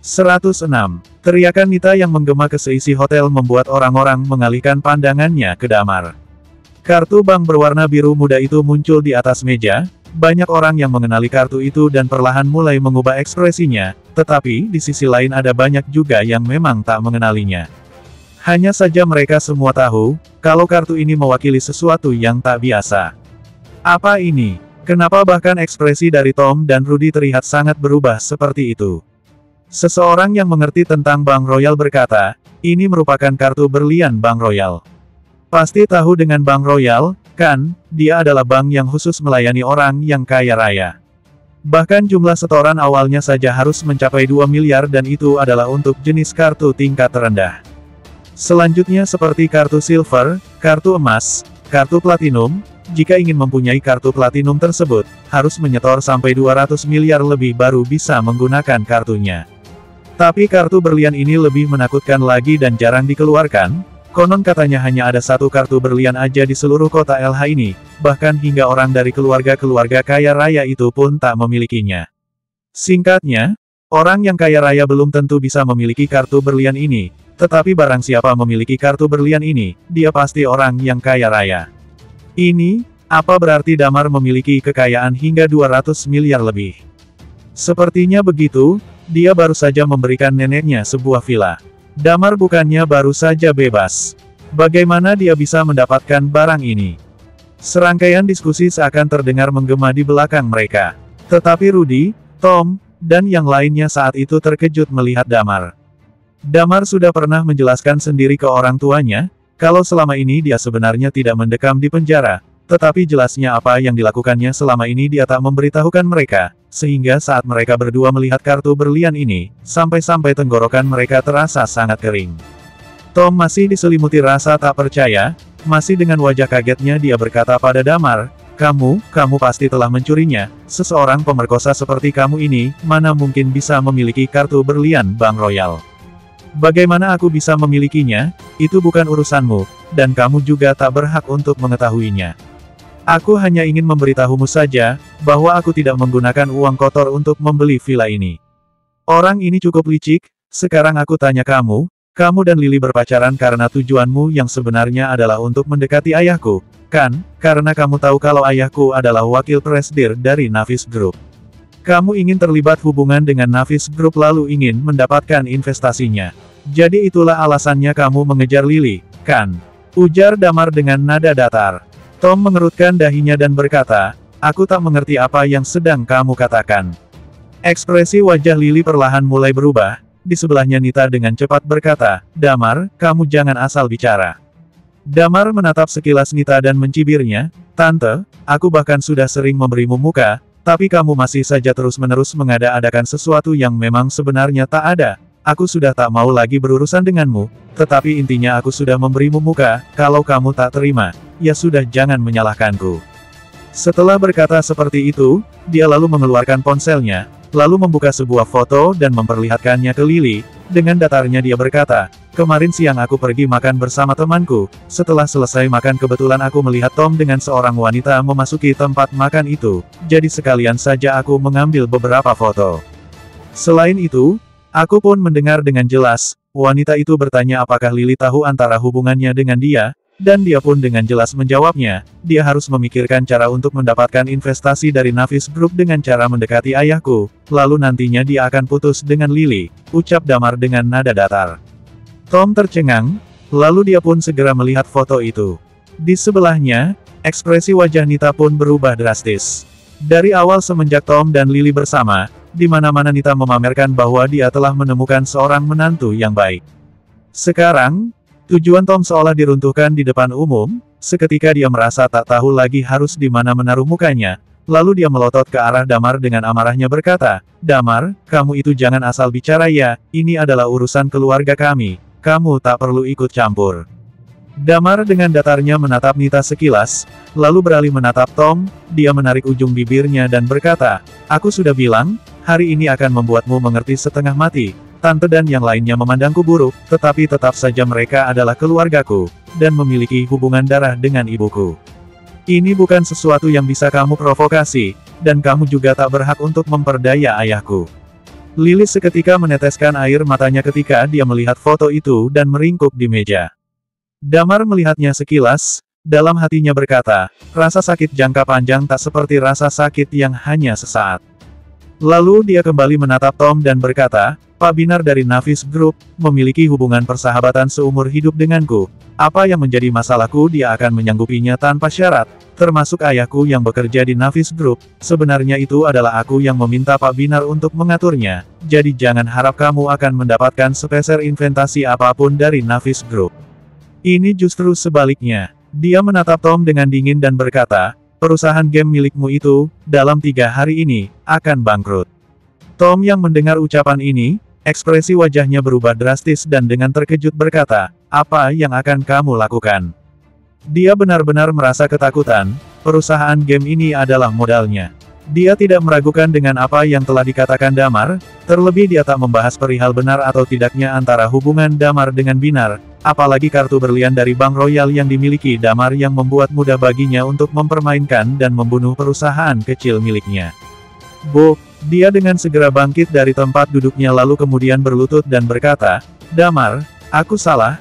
106. Teriakan Nita yang menggema ke seisi hotel membuat orang-orang mengalihkan pandangannya ke Damar. Kartu bank berwarna biru muda itu muncul di atas meja, banyak orang yang mengenali kartu itu dan perlahan mulai mengubah ekspresinya, tetapi di sisi lain ada banyak juga yang memang tak mengenalinya. Hanya saja mereka semua tahu, kalau kartu ini mewakili sesuatu yang tak biasa. Apa ini? Kenapa bahkan ekspresi dari Tom dan Rudy terlihat sangat berubah seperti itu? Seseorang yang mengerti tentang Bank Royal berkata, ini merupakan kartu berlian Bank Royal. Pasti tahu dengan Bank Royal, kan? Dia adalah bank yang khusus melayani orang yang kaya raya. Bahkan jumlah setoran awalnya saja harus mencapai 2 miliar dan itu adalah untuk jenis kartu tingkat terendah. Selanjutnya seperti kartu silver, kartu emas, kartu platinum. Jika ingin mempunyai kartu platinum tersebut, harus menyetor sampai 200 miliar lebih baru bisa menggunakan kartunya. Tapi kartu berlian ini lebih menakutkan lagi dan jarang dikeluarkan. Konon katanya hanya ada satu kartu berlian aja di seluruh kota LH ini, bahkan hingga orang dari keluarga-keluarga kaya raya itu pun tak memilikinya. Singkatnya, orang yang kaya raya belum tentu bisa memiliki kartu berlian ini, tetapi barang siapa memiliki kartu berlian ini, dia pasti orang yang kaya raya. Ini, apa berarti Damar memiliki kekayaan hingga 200 miliar lebih? Sepertinya begitu, dia baru saja memberikan neneknya sebuah villa. Damar bukannya baru saja bebas. Bagaimana dia bisa mendapatkan barang ini? Serangkaian diskusi seakan terdengar menggema di belakang mereka. Tetapi Rudy, Tom, dan yang lainnya saat itu terkejut melihat Damar. Damar sudah pernah menjelaskan sendiri ke orang tuanya, kalau selama ini dia sebenarnya tidak mendekam di penjara, tetapi jelasnya apa yang dilakukannya selama ini dia tak memberitahukan mereka, sehingga saat mereka berdua melihat kartu berlian ini, sampai-sampai tenggorokan mereka terasa sangat kering. Tom masih diselimuti rasa tak percaya, masih dengan wajah kagetnya dia berkata pada Damar, kamu pasti telah mencurinya, seseorang pemerkosa seperti kamu ini, mana mungkin bisa memiliki kartu berlian Bank Royal. Bagaimana aku bisa memilikinya? Itu bukan urusanmu, dan kamu juga tak berhak untuk mengetahuinya. Aku hanya ingin memberitahumu saja, bahwa aku tidak menggunakan uang kotor untuk membeli villa ini. Orang ini cukup licik, sekarang aku tanya kamu dan Lily berpacaran karena tujuanmu yang sebenarnya adalah untuk mendekati ayahku, kan? Karena kamu tahu kalau ayahku adalah wakil presidir dari Navis Group. Kamu ingin terlibat hubungan dengan Navis Group lalu ingin mendapatkan investasinya. Jadi itulah alasannya kamu mengejar Lily, kan? Ujar Damar dengan nada datar. Tom mengerutkan dahinya dan berkata, aku tak mengerti apa yang sedang kamu katakan. Ekspresi wajah Lily perlahan mulai berubah, di sebelahnya Nita dengan cepat berkata, Damar, kamu jangan asal bicara. Damar menatap sekilas Nita dan mencibirnya, Tante, aku bahkan sudah sering memberimu muka, tapi kamu masih saja terus-menerus mengada-adakan sesuatu yang memang sebenarnya tak ada. Aku sudah tak mau lagi berurusan denganmu, tetapi intinya aku sudah memberimu muka, kalau kamu tak terima, ya sudah jangan menyalahkanku. Setelah berkata seperti itu, dia lalu mengeluarkan ponselnya, lalu membuka sebuah foto dan memperlihatkannya ke Lily, dengan datarnya dia berkata, kemarin siang aku pergi makan bersama temanku, setelah selesai makan kebetulan aku melihat Tom dengan seorang wanita memasuki tempat makan itu, jadi sekalian saja aku mengambil beberapa foto. Selain itu, aku pun mendengar dengan jelas, wanita itu bertanya apakah Lily tahu antara hubungannya dengan dia, dan dia pun dengan jelas menjawabnya, dia harus memikirkan cara untuk mendapatkan investasi dari Navis Group dengan cara mendekati ayahku, lalu nantinya dia akan putus dengan Lily, ucap Damar dengan nada datar. Tom tercengang, lalu dia pun segera melihat foto itu. Di sebelahnya, ekspresi wajah Nita pun berubah drastis. Dari awal semenjak Tom dan Lily bersama, di mana-mana Nita memamerkan bahwa dia telah menemukan seorang menantu yang baik. Sekarang, tujuan Tom seolah diruntuhkan di depan umum, seketika dia merasa tak tahu lagi harus di mana menaruh mukanya, lalu dia melotot ke arah Damar dengan amarahnya berkata, Damar, kamu itu jangan asal bicara ya, ini adalah urusan keluarga kami, kamu tak perlu ikut campur. Damar dengan datarnya menatap Nita sekilas, lalu beralih menatap Tom, dia menarik ujung bibirnya dan berkata, aku sudah bilang, hari ini akan membuatmu mengerti setengah mati. Tante dan yang lainnya memandangku buruk, tetapi tetap saja mereka adalah keluargaku, dan memiliki hubungan darah dengan ibuku. Ini bukan sesuatu yang bisa kamu provokasi, dan kamu juga tak berhak untuk memperdaya ayahku. Lily seketika meneteskan air matanya ketika dia melihat foto itu dan meringkuk di meja. Damar melihatnya sekilas, dalam hatinya berkata, rasa sakit jangka panjang tak seperti rasa sakit yang hanya sesaat. Lalu dia kembali menatap Tom dan berkata, Pak Binar dari Navis Group, memiliki hubungan persahabatan seumur hidup denganku. Apa yang menjadi masalahku dia akan menyanggupinya tanpa syarat, termasuk ayahku yang bekerja di Navis Group. Sebenarnya itu adalah aku yang meminta Pak Binar untuk mengaturnya, jadi jangan harap kamu akan mendapatkan sepeser investasi apapun dari Navis Group. Ini justru sebaliknya. Dia menatap Tom dengan dingin dan berkata, perusahaan game milikmu itu, dalam 3 hari ini, akan bangkrut. Tom yang mendengar ucapan ini, ekspresi wajahnya berubah drastis dan dengan terkejut berkata, apa yang akan kamu lakukan? Dia benar-benar merasa ketakutan, perusahaan game ini adalah modalnya. Dia tidak meragukan dengan apa yang telah dikatakan Damar, terlebih dia tak membahas perihal benar atau tidaknya antara hubungan Damar dengan Binar, apalagi kartu berlian dari Bank Royal yang dimiliki Damar yang membuat mudah baginya untuk mempermainkan dan membunuh perusahaan kecil miliknya. Dia dengan segera bangkit dari tempat duduknya lalu kemudian berlutut dan berkata, Damar, aku salah,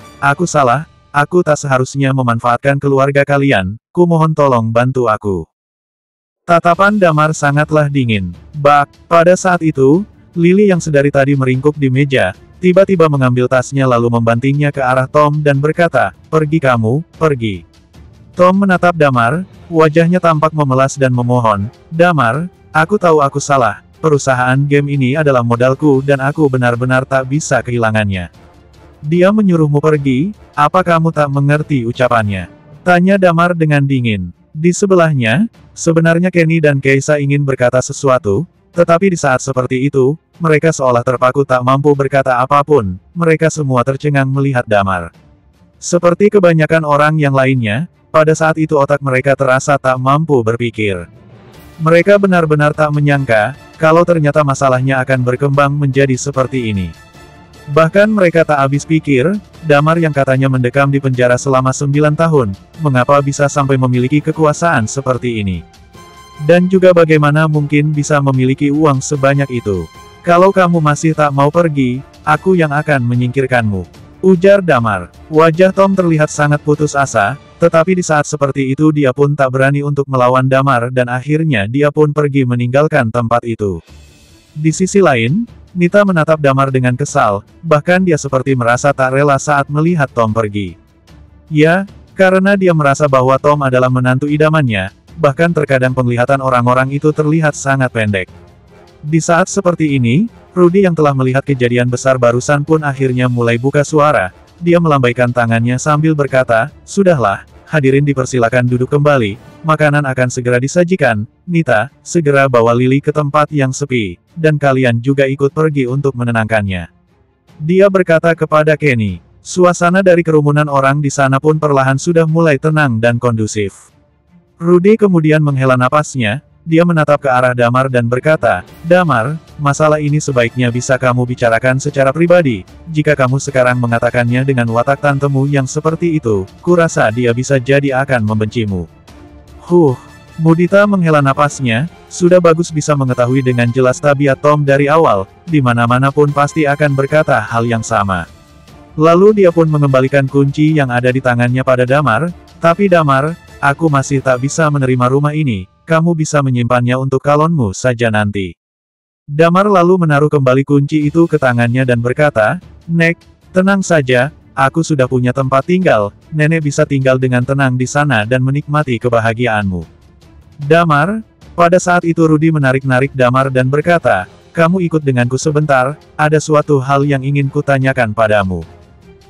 aku tak seharusnya memanfaatkan keluarga kalian, kumohon tolong bantu aku. Tatapan Damar sangatlah dingin. Pada saat itu, Lily yang sedari tadi meringkuk di meja, tiba-tiba mengambil tasnya lalu membantingnya ke arah Tom dan berkata, pergi kamu, pergi. Tom menatap Damar, wajahnya tampak memelas dan memohon, Damar, aku tahu aku salah, perusahaan game ini adalah modalku dan aku benar-benar tak bisa kehilangannya. Dia menyuruhmu pergi, apa kamu tak mengerti ucapannya? Tanya Damar dengan dingin. Di sebelahnya, sebenarnya Kenny dan Keisa ingin berkata sesuatu, tetapi di saat seperti itu, mereka seolah terpaku tak mampu berkata apapun, mereka semua tercengang melihat Damar. Seperti kebanyakan orang yang lainnya, pada saat itu otak mereka terasa tak mampu berpikir. Mereka benar-benar tak menyangka, kalau ternyata masalahnya akan berkembang menjadi seperti ini. Bahkan mereka tak habis pikir, Damar yang katanya mendekam di penjara selama 9 tahun, mengapa bisa sampai memiliki kekuasaan seperti ini? Dan juga bagaimana mungkin bisa memiliki uang sebanyak itu? Kalau kamu masih tak mau pergi, aku yang akan menyingkirkanmu. Ujar Damar. Wajah Tom terlihat sangat putus asa, tetapi di saat seperti itu dia pun tak berani untuk melawan Damar dan akhirnya dia pun pergi meninggalkan tempat itu. Di sisi lain, Nita menatap Damar dengan kesal, bahkan dia seperti merasa tak rela saat melihat Tom pergi. Ya, karena dia merasa bahwa Tom adalah menantu idamannya, bahkan terkadang penglihatan orang-orang itu terlihat sangat pendek. Di saat seperti ini, Rudy yang telah melihat kejadian besar barusan pun akhirnya mulai buka suara, dia melambaikan tangannya sambil berkata, sudahlah, hadirin dipersilakan duduk kembali, makanan akan segera disajikan, Nita, segera bawa Lily ke tempat yang sepi, dan kalian juga ikut pergi untuk menenangkannya. Dia berkata kepada Kenny. Suasana dari kerumunan orang di sana pun perlahan sudah mulai tenang dan kondusif. Rudy kemudian menghela napasnya, dia menatap ke arah Damar dan berkata, Damar, masalah ini sebaiknya bisa kamu bicarakan secara pribadi, jika kamu sekarang mengatakannya dengan watak tantemu yang seperti itu, kurasa dia bisa jadi akan membencimu. Mudita menghela napasnya, sudah bagus bisa mengetahui dengan jelas tabiat Tom dari awal, di mana-mana pun pasti akan berkata hal yang sama. Lalu dia pun mengembalikan kunci yang ada di tangannya pada Damar, tapi Damar, aku masih tak bisa menerima rumah ini, kamu bisa menyimpannya untuk kalonmu saja nanti. Damar lalu menaruh kembali kunci itu ke tangannya dan berkata, Nek, tenang saja, aku sudah punya tempat tinggal, nenek bisa tinggal dengan tenang di sana dan menikmati kebahagiaanmu. Damar, pada saat itu Rudy menarik-narik Damar dan berkata, kamu ikut denganku sebentar, ada suatu hal yang ingin kutanyakan padamu.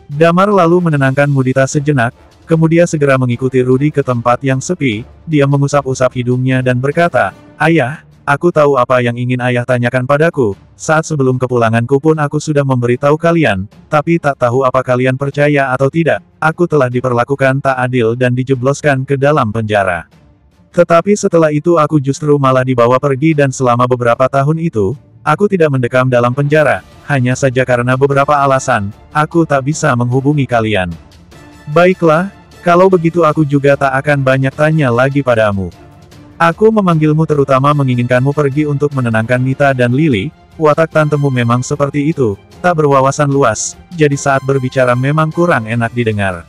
Damar lalu menenangkan Mudita sejenak, kemudian segera mengikuti Rudy ke tempat yang sepi, dia mengusap-usap hidungnya dan berkata, Ayah, aku tahu apa yang ingin ayah tanyakan padaku, saat sebelum kepulanganku pun aku sudah memberitahu kalian, tapi tak tahu apa kalian percaya atau tidak, aku telah diperlakukan tak adil dan dijebloskan ke dalam penjara. Tetapi setelah itu aku justru malah dibawa pergi dan selama beberapa tahun itu, aku tidak mendekam dalam penjara, hanya saja karena beberapa alasan, aku tak bisa menghubungi kalian. Baiklah, kalau begitu aku juga tak akan banyak tanya lagi padamu. Aku memanggilmu terutama menginginkanmu pergi untuk menenangkan Nita dan Lily, watak tantemu memang seperti itu, tak berwawasan luas, jadi saat berbicara memang kurang enak didengar.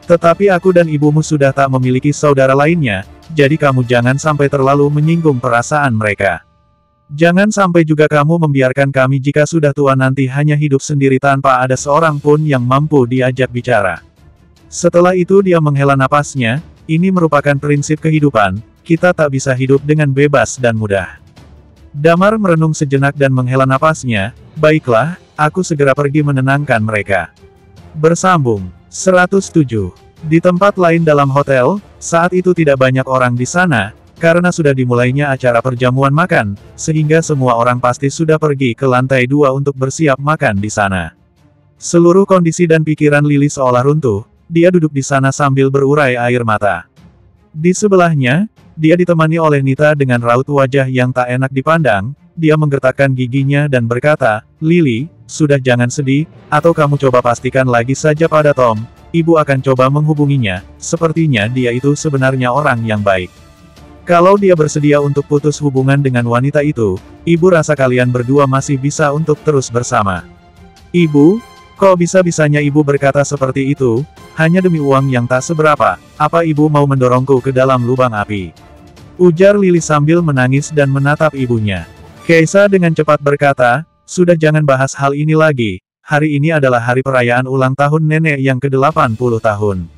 Tetapi aku dan ibumu sudah tak memiliki saudara lainnya, jadi kamu jangan sampai terlalu menyinggung perasaan mereka. Jangan sampai juga kamu membiarkan kami jika sudah tua nanti hanya hidup sendiri tanpa ada seorang pun yang mampu diajak bicara. Setelah itu dia menghela napasnya, ini merupakan prinsip kehidupan, kita tak bisa hidup dengan bebas dan mudah. Damar merenung sejenak dan menghela napasnya, baiklah, aku segera pergi menenangkan mereka. Bersambung 107. Di tempat lain dalam hotel, saat itu tidak banyak orang di sana, karena sudah dimulainya acara perjamuan makan, sehingga semua orang pasti sudah pergi ke lantai 2 untuk bersiap makan di sana. Seluruh kondisi dan pikiran Lily seolah runtuh, dia duduk di sana sambil berurai air mata. Di sebelahnya, dia ditemani oleh Nita dengan raut wajah yang tak enak dipandang, dia menggertakkan giginya dan berkata, Lily, sudah jangan sedih, atau kamu coba pastikan lagi saja pada Tom, ibu akan coba menghubunginya, sepertinya dia itu sebenarnya orang yang baik. Kalau dia bersedia untuk putus hubungan dengan wanita itu, ibu rasa kalian berdua masih bisa untuk terus bersama. Ibu, kok bisa-bisanya ibu berkata seperti itu, hanya demi uang yang tak seberapa, apa ibu mau mendorongku ke dalam lubang api? Ujar Lily sambil menangis dan menatap ibunya. Keisa dengan cepat berkata, sudah jangan bahas hal ini lagi, hari ini adalah hari perayaan ulang tahun nenek yang ke-80 tahun.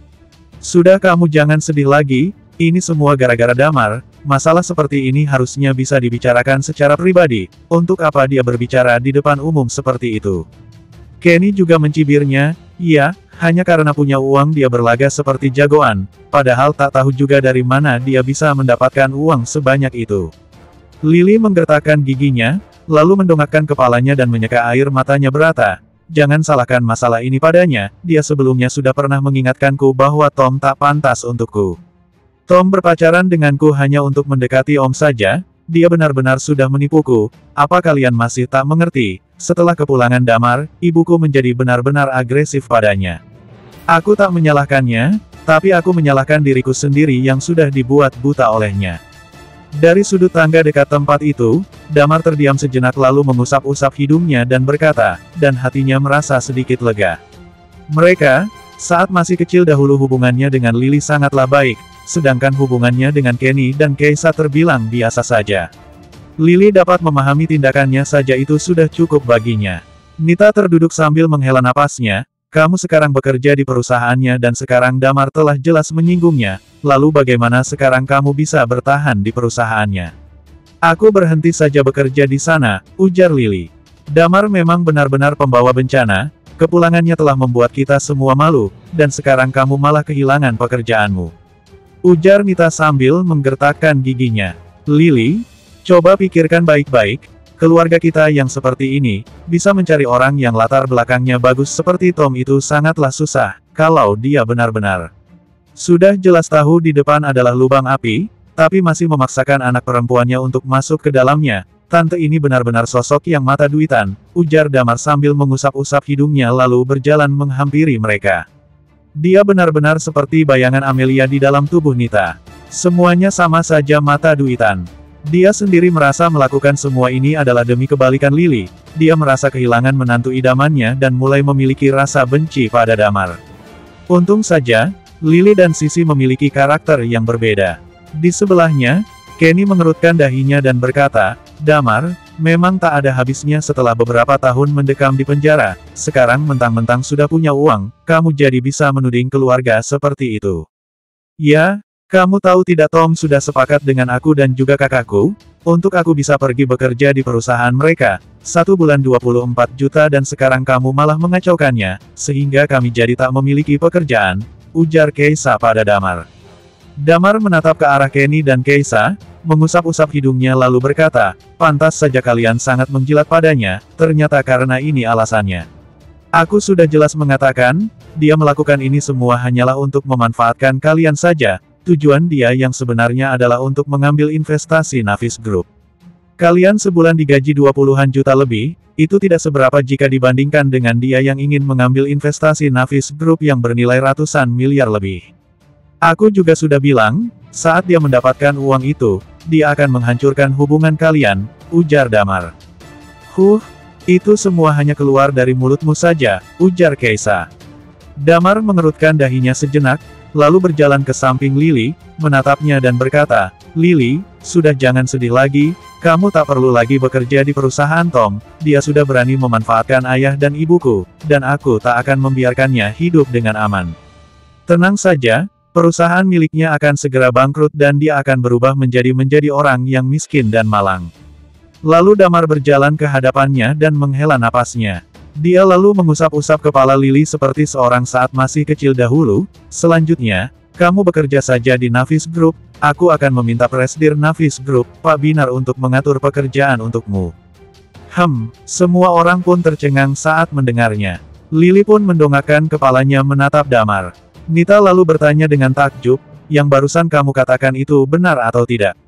Sudah kamu jangan sedih lagi, ini semua gara-gara Damar, masalah seperti ini harusnya bisa dibicarakan secara pribadi, untuk apa dia berbicara di depan umum seperti itu. Kenny juga mencibirnya, iya, hanya karena punya uang dia berlaga seperti jagoan, padahal tak tahu juga dari mana dia bisa mendapatkan uang sebanyak itu. Lily menggertakkan giginya, lalu mendongakkan kepalanya dan menyeka air matanya berata, jangan salahkan masalah ini padanya, dia sebelumnya sudah pernah mengingatkanku bahwa Tom tak pantas untukku. Tom berpacaran denganku hanya untuk mendekati Om saja, dia benar-benar sudah menipuku, apa kalian masih tak mengerti? Setelah kepulangan Damar, ibuku menjadi benar-benar agresif padanya. Aku tak menyalahkannya, tapi aku menyalahkan diriku sendiri yang sudah dibuat buta olehnya. Dari sudut tangga dekat tempat itu, Damar terdiam sejenak lalu mengusap-usap hidungnya dan berkata, dan hatinya merasa sedikit lega. Mereka, saat masih kecil dahulu hubungannya dengan Lily sangatlah baik, sedangkan hubungannya dengan Kenny dan Keisa terbilang biasa saja. Lily dapat memahami tindakannya saja itu sudah cukup baginya. Nita terduduk sambil menghela napasnya, kamu sekarang bekerja di perusahaannya dan sekarang Damar telah jelas menyinggungnya, lalu bagaimana sekarang kamu bisa bertahan di perusahaannya? Aku berhenti saja bekerja di sana, ujar Lily. Damar memang benar-benar pembawa bencana, kepulangannya telah membuat kita semua malu, dan sekarang kamu malah kehilangan pekerjaanmu. Ujar Nita sambil menggertakkan giginya. Lily, coba pikirkan baik-baik, keluarga kita yang seperti ini, bisa mencari orang yang latar belakangnya bagus seperti Tom itu sangatlah susah, kalau dia benar-benar sudah jelas tahu di depan adalah lubang api, tapi masih memaksakan anak perempuannya untuk masuk ke dalamnya. Tante ini benar-benar sosok yang mata duitan, ujar Damar sambil mengusap-usap hidungnya lalu berjalan menghampiri mereka. Dia benar-benar seperti bayangan Amelia di dalam tubuh Nita. Semuanya sama saja mata duitan. Dia sendiri merasa melakukan semua ini adalah demi kebalikan Lily, dia merasa kehilangan menantu idamannya dan mulai memiliki rasa benci pada Damar. Untung saja, Lily dan Sisi memiliki karakter yang berbeda. Di sebelahnya, Kenny mengerutkan dahinya dan berkata, Damar, memang tak ada habisnya setelah beberapa tahun mendekam di penjara, sekarang mentang-mentang sudah punya uang, kamu jadi bisa menuding keluarga seperti itu. Ya, kamu tahu tidak Tom sudah sepakat dengan aku dan juga kakakku, untuk aku bisa pergi bekerja di perusahaan mereka, 1 bulan 24 juta dan sekarang kamu malah mengacaukannya, sehingga kami jadi tak memiliki pekerjaan, ujar Keisa pada Damar. Damar menatap ke arah Kenny dan Keisa, mengusap-usap hidungnya lalu berkata, pantas saja kalian sangat menjilat padanya, ternyata karena ini alasannya. Aku sudah jelas mengatakan, dia melakukan ini semua hanyalah untuk memanfaatkan kalian saja, tujuan dia yang sebenarnya adalah untuk mengambil investasi Navis Group. Kalian sebulan digaji 20-an juta lebih, itu tidak seberapa jika dibandingkan dengan dia yang ingin mengambil investasi Navis Group yang bernilai ratusan miliar lebih. Aku juga sudah bilang, saat dia mendapatkan uang itu, dia akan menghancurkan hubungan kalian, ujar Damar. Huh, itu semua hanya keluar dari mulutmu saja, ujar Kaisa. Damar mengerutkan dahinya sejenak, lalu berjalan ke samping Lily, menatapnya dan berkata, Lily, sudah jangan sedih lagi, kamu tak perlu lagi bekerja di perusahaan Tom, dia sudah berani memanfaatkan ayah dan ibuku, dan aku tak akan membiarkannya hidup dengan aman. Tenang saja, perusahaan miliknya akan segera bangkrut dan dia akan berubah menjadi orang yang miskin dan malang. Lalu Damar berjalan ke hadapannya dan menghela napasnya. Dia lalu mengusap-usap kepala Lily seperti seorang saat masih kecil dahulu. Selanjutnya, kamu bekerja saja di Navis Group, aku akan meminta presidir Navis Group, Pak Binar untuk mengatur pekerjaan untukmu. Semua orang pun tercengang saat mendengarnya. Lily pun mendongakkan kepalanya menatap Damar. Nita lalu bertanya dengan takjub, yang barusan kamu katakan itu benar atau tidak?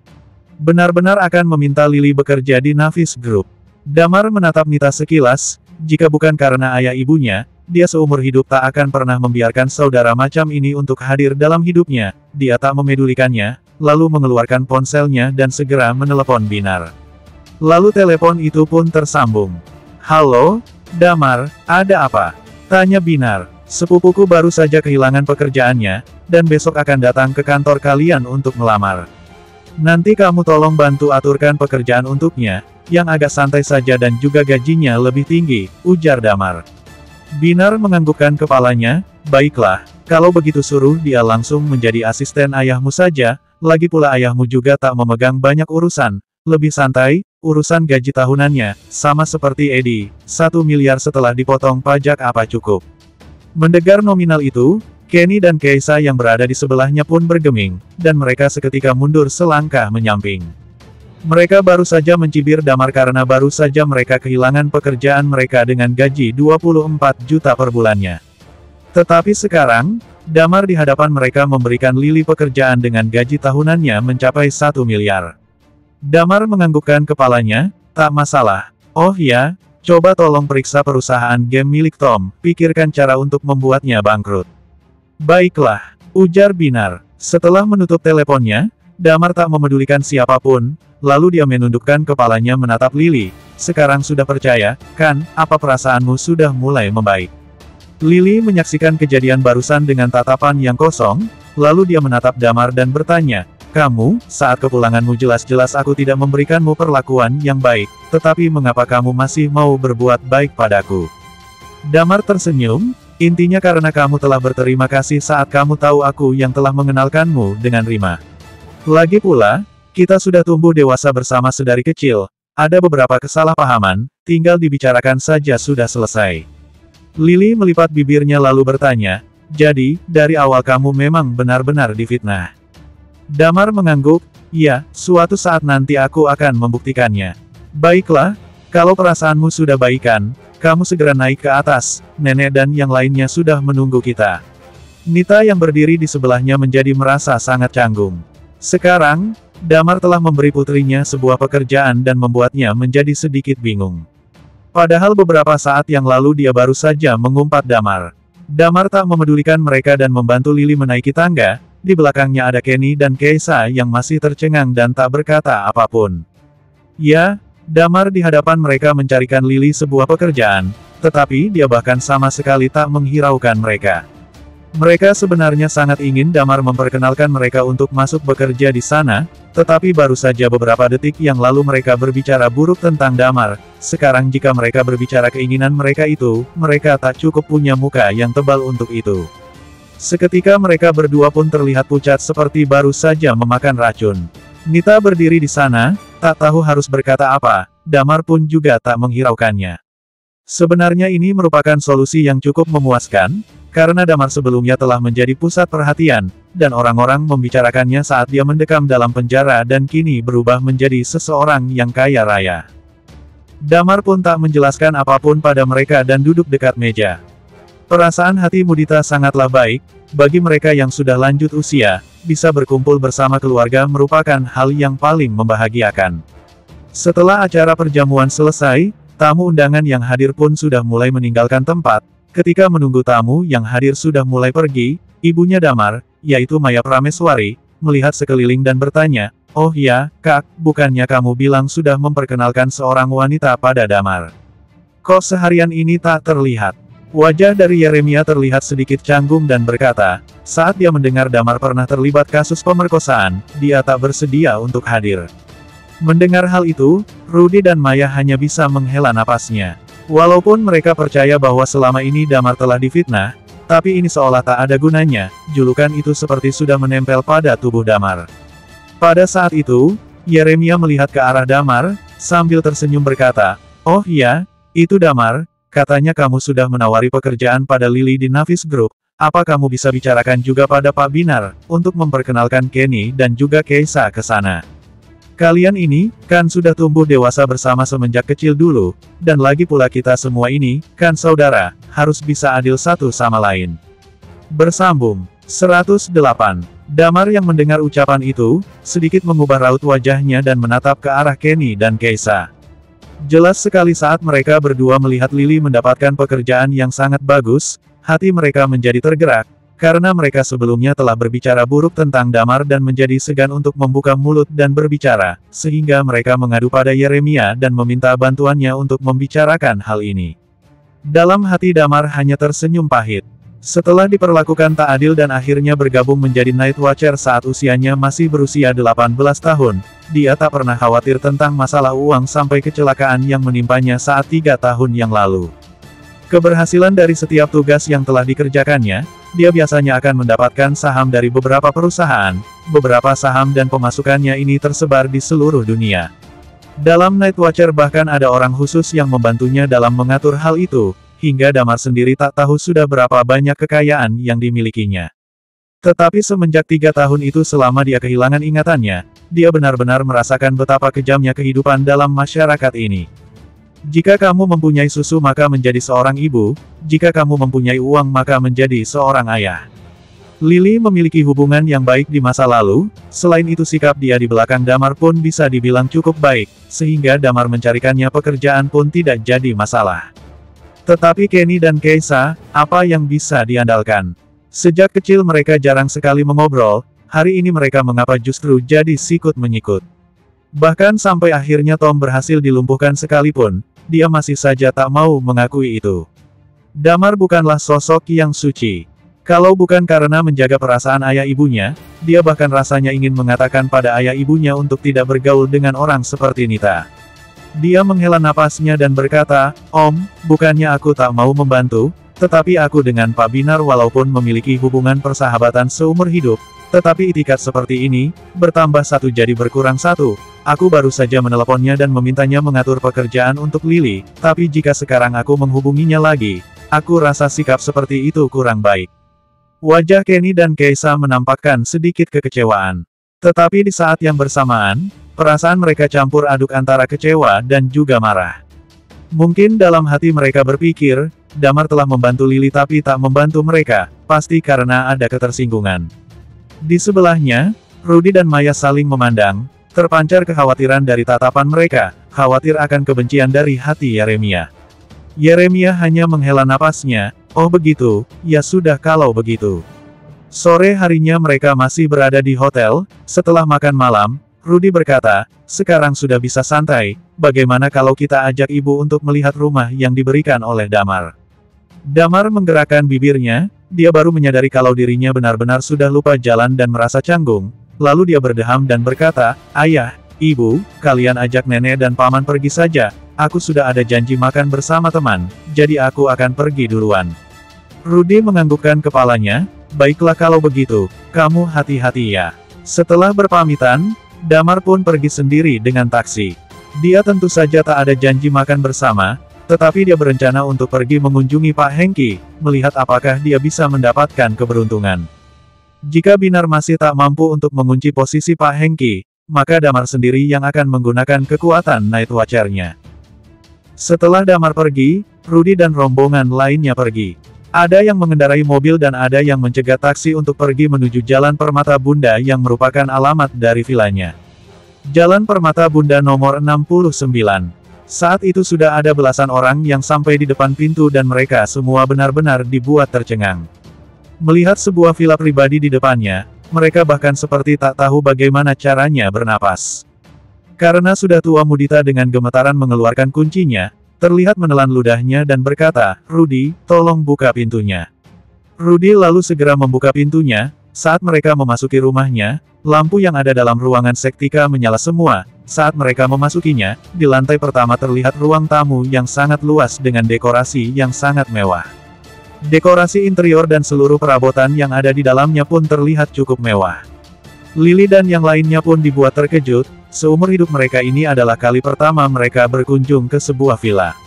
Benar-benar akan meminta Lily bekerja di Navis Group. Damar menatap Nita sekilas, jika bukan karena ayah ibunya, dia seumur hidup tak akan pernah membiarkan saudara macam ini untuk hadir dalam hidupnya, dia tak memedulikannya, lalu mengeluarkan ponselnya dan segera menelepon Binar. Lalu telepon itu pun tersambung. Halo, Damar, ada apa? Tanya Binar. Sepupuku baru saja kehilangan pekerjaannya, dan besok akan datang ke kantor kalian untuk melamar. Nanti kamu tolong bantu aturkan pekerjaan untuknya, yang agak santai saja dan juga gajinya lebih tinggi, ujar Damar. Binar menganggukkan kepalanya, baiklah, kalau begitu suruh dia langsung menjadi asisten ayahmu saja, lagi pula ayahmu juga tak memegang banyak urusan, lebih santai, urusan gaji tahunannya, sama seperti Eddie, 1 miliar setelah dipotong pajak apa cukup. Mendengar nominal itu, Kenny dan Kaisa yang berada di sebelahnya pun bergeming, dan mereka seketika mundur selangkah menyamping. Mereka baru saja mencibir Damar karena baru saja mereka kehilangan pekerjaan mereka dengan gaji 24 juta per bulannya. Tetapi sekarang, Damar di hadapan mereka memberikan Lily pekerjaan dengan gaji tahunannya mencapai 1 miliar. Damar menganggukkan kepalanya, tak masalah. Oh ya, coba tolong periksa perusahaan game milik Tom, pikirkan cara untuk membuatnya bangkrut. Baiklah, ujar Binar. Setelah menutup teleponnya, Damar tak memedulikan siapapun, lalu dia menundukkan kepalanya menatap Lily. Sekarang sudah percaya, kan, apa perasaanmu sudah mulai membaik? Lily menyaksikan kejadian barusan dengan tatapan yang kosong, lalu dia menatap Damar dan bertanya, kamu, saat kepulanganmu jelas-jelas aku tidak memberikanmu perlakuan yang baik, tetapi mengapa kamu masih mau berbuat baik padaku? Damar tersenyum, intinya karena kamu telah berterima kasih saat kamu tahu aku yang telah mengenalkanmu dengan Rima. Lagi pula, kita sudah tumbuh dewasa bersama sedari kecil, ada beberapa kesalahpahaman, tinggal dibicarakan saja sudah selesai. Lily melipat bibirnya lalu bertanya, jadi, dari awal kamu memang benar-benar difitnah. Damar mengangguk, ya, suatu saat nanti aku akan membuktikannya. Baiklah, kalau perasaanmu sudah baikan, kamu segera naik ke atas, nenek dan yang lainnya sudah menunggu kita. Nita yang berdiri di sebelahnya menjadi merasa sangat canggung. Sekarang, Damar telah memberi putrinya sebuah pekerjaan dan membuatnya menjadi sedikit bingung. Padahal beberapa saat yang lalu dia baru saja mengumpat Damar. Damar tak memedulikan mereka dan membantu Lily menaiki tangga, di belakangnya ada Kenny dan Kaisa yang masih tercengang dan tak berkata apapun. Ya, Damar di hadapan mereka mencarikan Lily sebuah pekerjaan, tetapi dia bahkan sama sekali tak menghiraukan mereka. Mereka sebenarnya sangat ingin Damar memperkenalkan mereka untuk masuk bekerja di sana, tetapi baru saja beberapa detik yang lalu mereka berbicara buruk tentang Damar. Sekarang jika mereka berbicara keinginan mereka itu, mereka tak cukup punya muka yang tebal untuk itu. Seketika mereka berdua pun terlihat pucat seperti baru saja memakan racun. Nita berdiri di sana, tak tahu harus berkata apa, Damar pun juga tak menghiraukannya. Sebenarnya ini merupakan solusi yang cukup memuaskan, karena Damar sebelumnya telah menjadi pusat perhatian, dan orang-orang membicarakannya saat dia mendekam dalam penjara dan kini berubah menjadi seseorang yang kaya raya. Damar pun tak menjelaskan apapun pada mereka dan duduk dekat meja. Perasaan hati Mudita sangatlah baik, bagi mereka yang sudah lanjut usia, bisa berkumpul bersama keluarga merupakan hal yang paling membahagiakan. Setelah acara perjamuan selesai, tamu undangan yang hadir pun sudah mulai meninggalkan tempat. Ketika menunggu tamu yang hadir sudah mulai pergi, ibunya Damar, yaitu Maya Prameswari, melihat sekeliling dan bertanya, "Oh ya, Kak, bukannya kamu bilang sudah memperkenalkan seorang wanita pada Damar? Kok seharian ini tak terlihat?" Wajah dari Yeremia terlihat sedikit canggung dan berkata, saat dia mendengar Damar pernah terlibat kasus pemerkosaan, dia tak bersedia untuk hadir. Mendengar hal itu, Rudy dan Maya hanya bisa menghela napasnya. Walaupun mereka percaya bahwa selama ini Damar telah difitnah, tapi ini seolah tak ada gunanya, julukan itu seperti sudah menempel pada tubuh Damar. Pada saat itu, Yeremia melihat ke arah Damar, sambil tersenyum berkata, "Oh iya, itu Damar, katanya kamu sudah menawari pekerjaan pada Lily di Navis Group, apa kamu bisa bicarakan juga pada Pak Binar, untuk memperkenalkan Kenny dan juga Keisa ke sana? Kalian ini, kan sudah tumbuh dewasa bersama semenjak kecil dulu, dan lagi pula kita semua ini, kan saudara, harus bisa adil satu sama lain." Bersambung 108. Damar yang mendengar ucapan itu, sedikit mengubah raut wajahnya dan menatap ke arah Kenny dan Keisa. Jelas sekali saat mereka berdua melihat Lily mendapatkan pekerjaan yang sangat bagus, hati mereka menjadi tergerak, karena mereka sebelumnya telah berbicara buruk tentang Damar dan menjadi segan untuk membuka mulut dan berbicara, sehingga mereka mengadu pada Yeremia dan meminta bantuannya untuk membicarakan hal ini. Dalam hati Damar hanya tersenyum pahit. Setelah diperlakukan tak adil dan akhirnya bergabung menjadi Night Watcher saat usianya masih berusia 18 tahun, dia tak pernah khawatir tentang masalah uang sampai kecelakaan yang menimpanya saat 3 tahun yang lalu. Keberhasilan dari setiap tugas yang telah dikerjakannya, dia biasanya akan mendapatkan saham dari beberapa perusahaan, beberapa saham dan pemasukannya ini tersebar di seluruh dunia. Dalam Night Watcher bahkan ada orang khusus yang membantunya dalam mengatur hal itu, hingga Damar sendiri tak tahu sudah berapa banyak kekayaan yang dimilikinya. Tetapi semenjak 3 tahun itu selama dia kehilangan ingatannya, dia benar-benar merasakan betapa kejamnya kehidupan dalam masyarakat ini. Jika kamu mempunyai susu maka menjadi seorang ibu, jika kamu mempunyai uang maka menjadi seorang ayah. Lily memiliki hubungan yang baik di masa lalu, selain itu sikap dia di belakang Damar pun bisa dibilang cukup baik, sehingga Damar mencarikannya pekerjaan pun tidak jadi masalah. Tetapi Kenny dan Keisa, apa yang bisa diandalkan? Sejak kecil mereka jarang sekali mengobrol, hari ini mereka mengapa justru jadi sikut-menyikut. Bahkan sampai akhirnya Tom berhasil dilumpuhkan sekalipun, dia masih saja tak mau mengakui itu. Damar bukanlah sosok yang suci. Kalau bukan karena menjaga perasaan ayah ibunya, dia bahkan rasanya ingin mengatakan pada ayah ibunya untuk tidak bergaul dengan orang seperti Nita. Dia menghela napasnya dan berkata, "Om, bukannya aku tak mau membantu, tetapi aku dengan Pak Binar walaupun memiliki hubungan persahabatan seumur hidup, tetapi itikat seperti ini, bertambah satu jadi berkurang satu. Aku baru saja meneleponnya dan memintanya mengatur pekerjaan untuk Lily, tapi jika sekarang aku menghubunginya lagi, aku rasa sikap seperti itu kurang baik." Wajah Kenny dan Keisa menampakkan sedikit kekecewaan. Tetapi di saat yang bersamaan, perasaan mereka campur aduk antara kecewa dan juga marah. Mungkin dalam hati mereka berpikir, Damar telah membantu Lily tapi tak membantu mereka, pasti karena ada ketersinggungan. Di sebelahnya, Rudy dan Maya saling memandang, terpancar kekhawatiran dari tatapan mereka, khawatir akan kebencian dari hati Yeremia. Yeremia hanya menghela napasnya, "Oh begitu, ya sudah kalau begitu." Sore harinya mereka masih berada di hotel, setelah makan malam, Rudy berkata, "Sekarang sudah bisa santai, bagaimana kalau kita ajak ibu untuk melihat rumah yang diberikan oleh Damar?" Damar menggerakkan bibirnya, dia baru menyadari kalau dirinya benar-benar sudah lupa jalan dan merasa canggung, lalu dia berdeham dan berkata, "Ayah, Ibu, kalian ajak nenek dan paman pergi saja, aku sudah ada janji makan bersama teman, jadi aku akan pergi duluan." Rudy menganggukkan kepalanya, "Baiklah kalau begitu, kamu hati-hati ya." Setelah berpamitan, Damar pun pergi sendiri dengan taksi. Dia tentu saja tak ada janji makan bersama, tetapi dia berencana untuk pergi mengunjungi Pak Hengki, melihat apakah dia bisa mendapatkan keberuntungan. Jika Binar masih tak mampu untuk mengunci posisi Pak Hengki, maka Damar sendiri yang akan menggunakan kekuatan Night Watcher-nya. Setelah Damar pergi, Rudy dan rombongan lainnya pergi. Ada yang mengendarai mobil dan ada yang mencegat taksi untuk pergi menuju Jalan Permata Bunda yang merupakan alamat dari vilanya. Jalan Permata Bunda nomor 69. Saat itu sudah ada belasan orang yang sampai di depan pintu dan mereka semua benar-benar dibuat tercengang. Melihat sebuah villa pribadi di depannya, mereka bahkan seperti tak tahu bagaimana caranya bernapas. Karena sudah tua, Mudita dengan gemetaran mengeluarkan kuncinya, terlihat menelan ludahnya dan berkata, "Rudy, tolong buka pintunya." Rudy lalu segera membuka pintunya. Saat mereka memasuki rumahnya, lampu yang ada dalam ruangan Sektika menyala semua. Saat mereka memasukinya, di lantai pertama terlihat ruang tamu yang sangat luas dengan dekorasi yang sangat mewah. Dekorasi interior dan seluruh perabotan yang ada di dalamnya pun terlihat cukup mewah. Lily dan yang lainnya pun dibuat terkejut, seumur hidup mereka ini adalah kali pertama mereka berkunjung ke sebuah villa.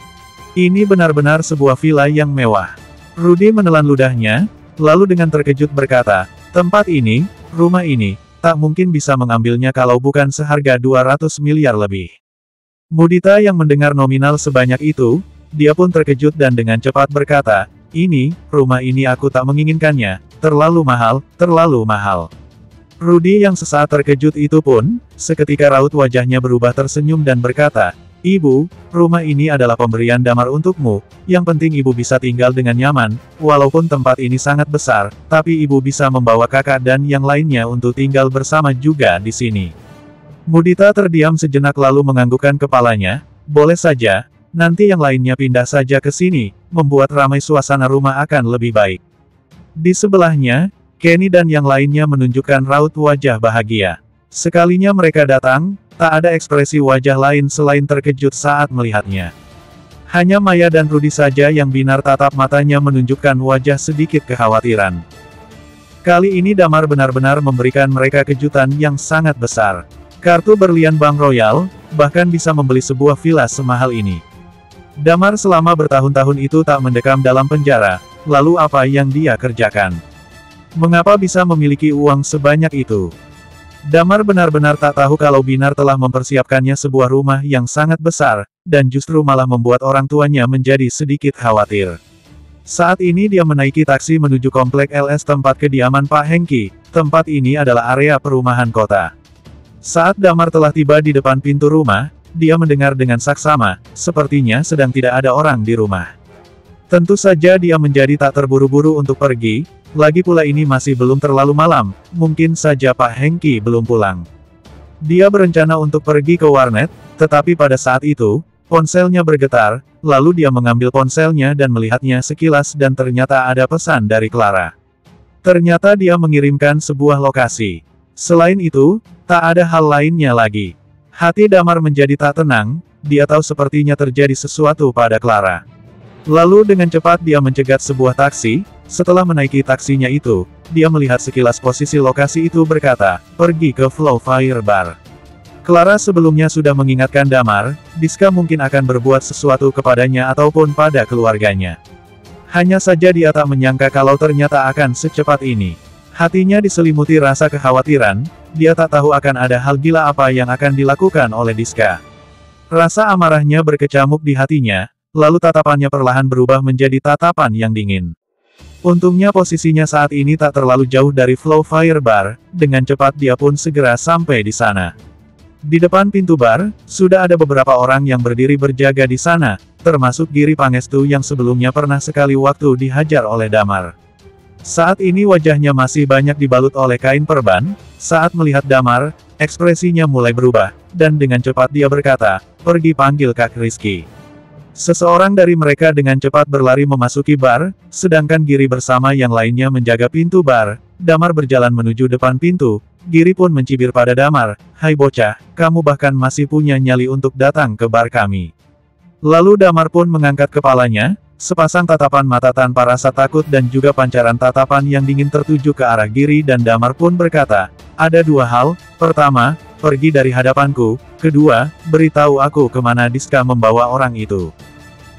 Ini benar-benar sebuah villa yang mewah. Rudy menelan ludahnya, lalu dengan terkejut berkata, "Tempat ini, rumah ini, tak mungkin bisa mengambilnya kalau bukan seharga 200 miliar lebih." Mudita yang mendengar nominal sebanyak itu, dia pun terkejut dan dengan cepat berkata, rumah ini aku tak menginginkannya, terlalu mahal, terlalu mahal." Rudy yang sesaat terkejut itu pun, seketika raut wajahnya berubah tersenyum dan berkata, "Ibu, rumah ini adalah pemberian Damar untukmu, yang penting ibu bisa tinggal dengan nyaman, walaupun tempat ini sangat besar, tapi ibu bisa membawa kakak dan yang lainnya untuk tinggal bersama juga di sini." Mudita terdiam sejenak lalu menganggukkan kepalanya, "Boleh saja, nanti yang lainnya pindah saja ke sini, membuat ramai suasana rumah akan lebih baik." Di sebelahnya, Kenny dan yang lainnya menunjukkan raut wajah bahagia. Sekalinya mereka datang, tak ada ekspresi wajah lain selain terkejut saat melihatnya. Hanya Maya dan Rudy saja yang binar tatap matanya menunjukkan wajah sedikit kekhawatiran. Kali ini Damar benar-benar memberikan mereka kejutan yang sangat besar. Kartu berlian Bank Royal, bahkan bisa membeli sebuah villa semahal ini. Damar selama bertahun-tahun itu tak mendekam dalam penjara, lalu apa yang dia kerjakan? Mengapa bisa memiliki uang sebanyak itu? Damar benar-benar tak tahu kalau Binar telah mempersiapkannya sebuah rumah yang sangat besar, dan justru malah membuat orang tuanya menjadi sedikit khawatir. Saat ini dia menaiki taksi menuju komplek LS tempat kediaman Pak Hengki. Tempat ini adalah area perumahan kota. Saat Damar telah tiba di depan pintu rumah, dia mendengar dengan saksama, sepertinya sedang tidak ada orang di rumah. Tentu saja dia menjadi tak terburu-buru untuk pergi, lagi pula ini masih belum terlalu malam, mungkin saja Pak Hengki belum pulang. Dia berencana untuk pergi ke warnet, tetapi pada saat itu, ponselnya bergetar, lalu dia mengambil ponselnya dan melihatnya sekilas dan ternyata ada pesan dari Clara. Ternyata dia mengirimkan sebuah lokasi. Selain itu, tak ada hal lainnya lagi. Hati Damar menjadi tak tenang, dia tahu sepertinya terjadi sesuatu pada Clara. Lalu dengan cepat dia mencegat sebuah taksi, setelah menaiki taksinya itu, dia melihat sekilas posisi lokasi itu berkata, "Pergi ke Flow Fire Bar." Clara sebelumnya sudah mengingatkan Damar, Diska mungkin akan berbuat sesuatu kepadanya ataupun pada keluarganya. Hanya saja dia tak menyangka kalau ternyata akan secepat ini. Hatinya diselimuti rasa kekhawatiran, dia tak tahu akan ada hal gila apa yang akan dilakukan oleh Diska. Rasa amarahnya berkecamuk di hatinya, lalu tatapannya perlahan berubah menjadi tatapan yang dingin. Untungnya posisinya saat ini tak terlalu jauh dari Flow Fire Bar, dengan cepat dia pun segera sampai di sana. Di depan pintu bar, sudah ada beberapa orang yang berdiri berjaga di sana, termasuk Giri Pangestu yang sebelumnya pernah sekali waktu dihajar oleh Damar. Saat ini wajahnya masih banyak dibalut oleh kain perban, saat melihat Damar, ekspresinya mulai berubah, dan dengan cepat dia berkata, "Pergi panggil Kak Rizky." Seseorang dari mereka dengan cepat berlari memasuki bar, sedangkan Giri bersama yang lainnya menjaga pintu bar. Damar berjalan menuju depan pintu, Giri pun mencibir pada Damar, "Hai bocah, kamu bahkan masih punya nyali untuk datang ke bar kami." Lalu Damar pun mengangkat kepalanya, sepasang tatapan mata tanpa rasa takut dan juga pancaran tatapan yang dingin tertuju ke arah Giri dan Damar pun berkata, "Ada dua hal, pertama, pergi dari hadapanku, kedua, beritahu aku kemana Diska membawa orang itu."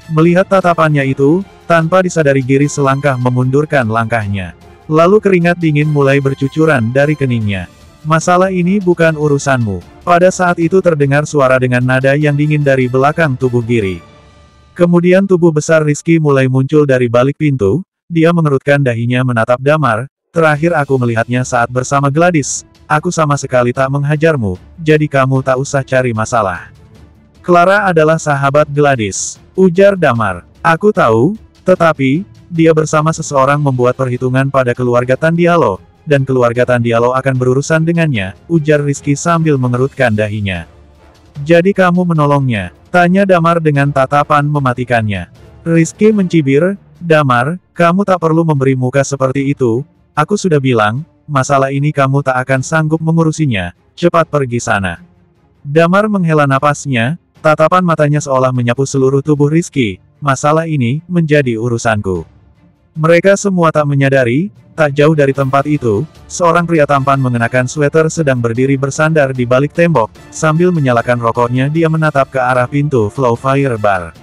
Melihat tatapannya itu, tanpa disadari Giri selangkah memundurkan langkahnya. Lalu keringat dingin mulai bercucuran dari keningnya. "Masalah ini bukan urusanmu." Pada saat itu terdengar suara dengan nada yang dingin dari belakang tubuh Giri. Kemudian tubuh besar Rizky mulai muncul dari balik pintu, dia mengerutkan dahinya menatap Damar, "Terakhir aku melihatnya saat bersama Gladys. Aku sama sekali tak menghajarmu, jadi kamu tak usah cari masalah." "Clara adalah sahabat Gladys," ujar Damar. "Aku tahu, tetapi, dia bersama seseorang membuat perhitungan pada keluarga Tandialo. dan keluarga Tandialo akan berurusan dengannya, ujar Rizky sambil mengerutkan dahinya. Jadi kamu menolongnya? Tanya Damar dengan tatapan mematikannya. Rizky mencibir, Damar, kamu tak perlu memberi muka seperti itu, aku sudah bilang, masalah ini kamu tak akan sanggup mengurusinya, cepat pergi sana. Damar menghela napasnya, tatapan matanya seolah menyapu seluruh tubuh Rizky, masalah ini, menjadi urusanku. Mereka semua tak menyadari, tak jauh dari tempat itu, seorang pria tampan mengenakan sweater sedang berdiri bersandar di balik tembok, sambil menyalakan rokoknya dia menatap ke arah pintu Flow Fire Bar.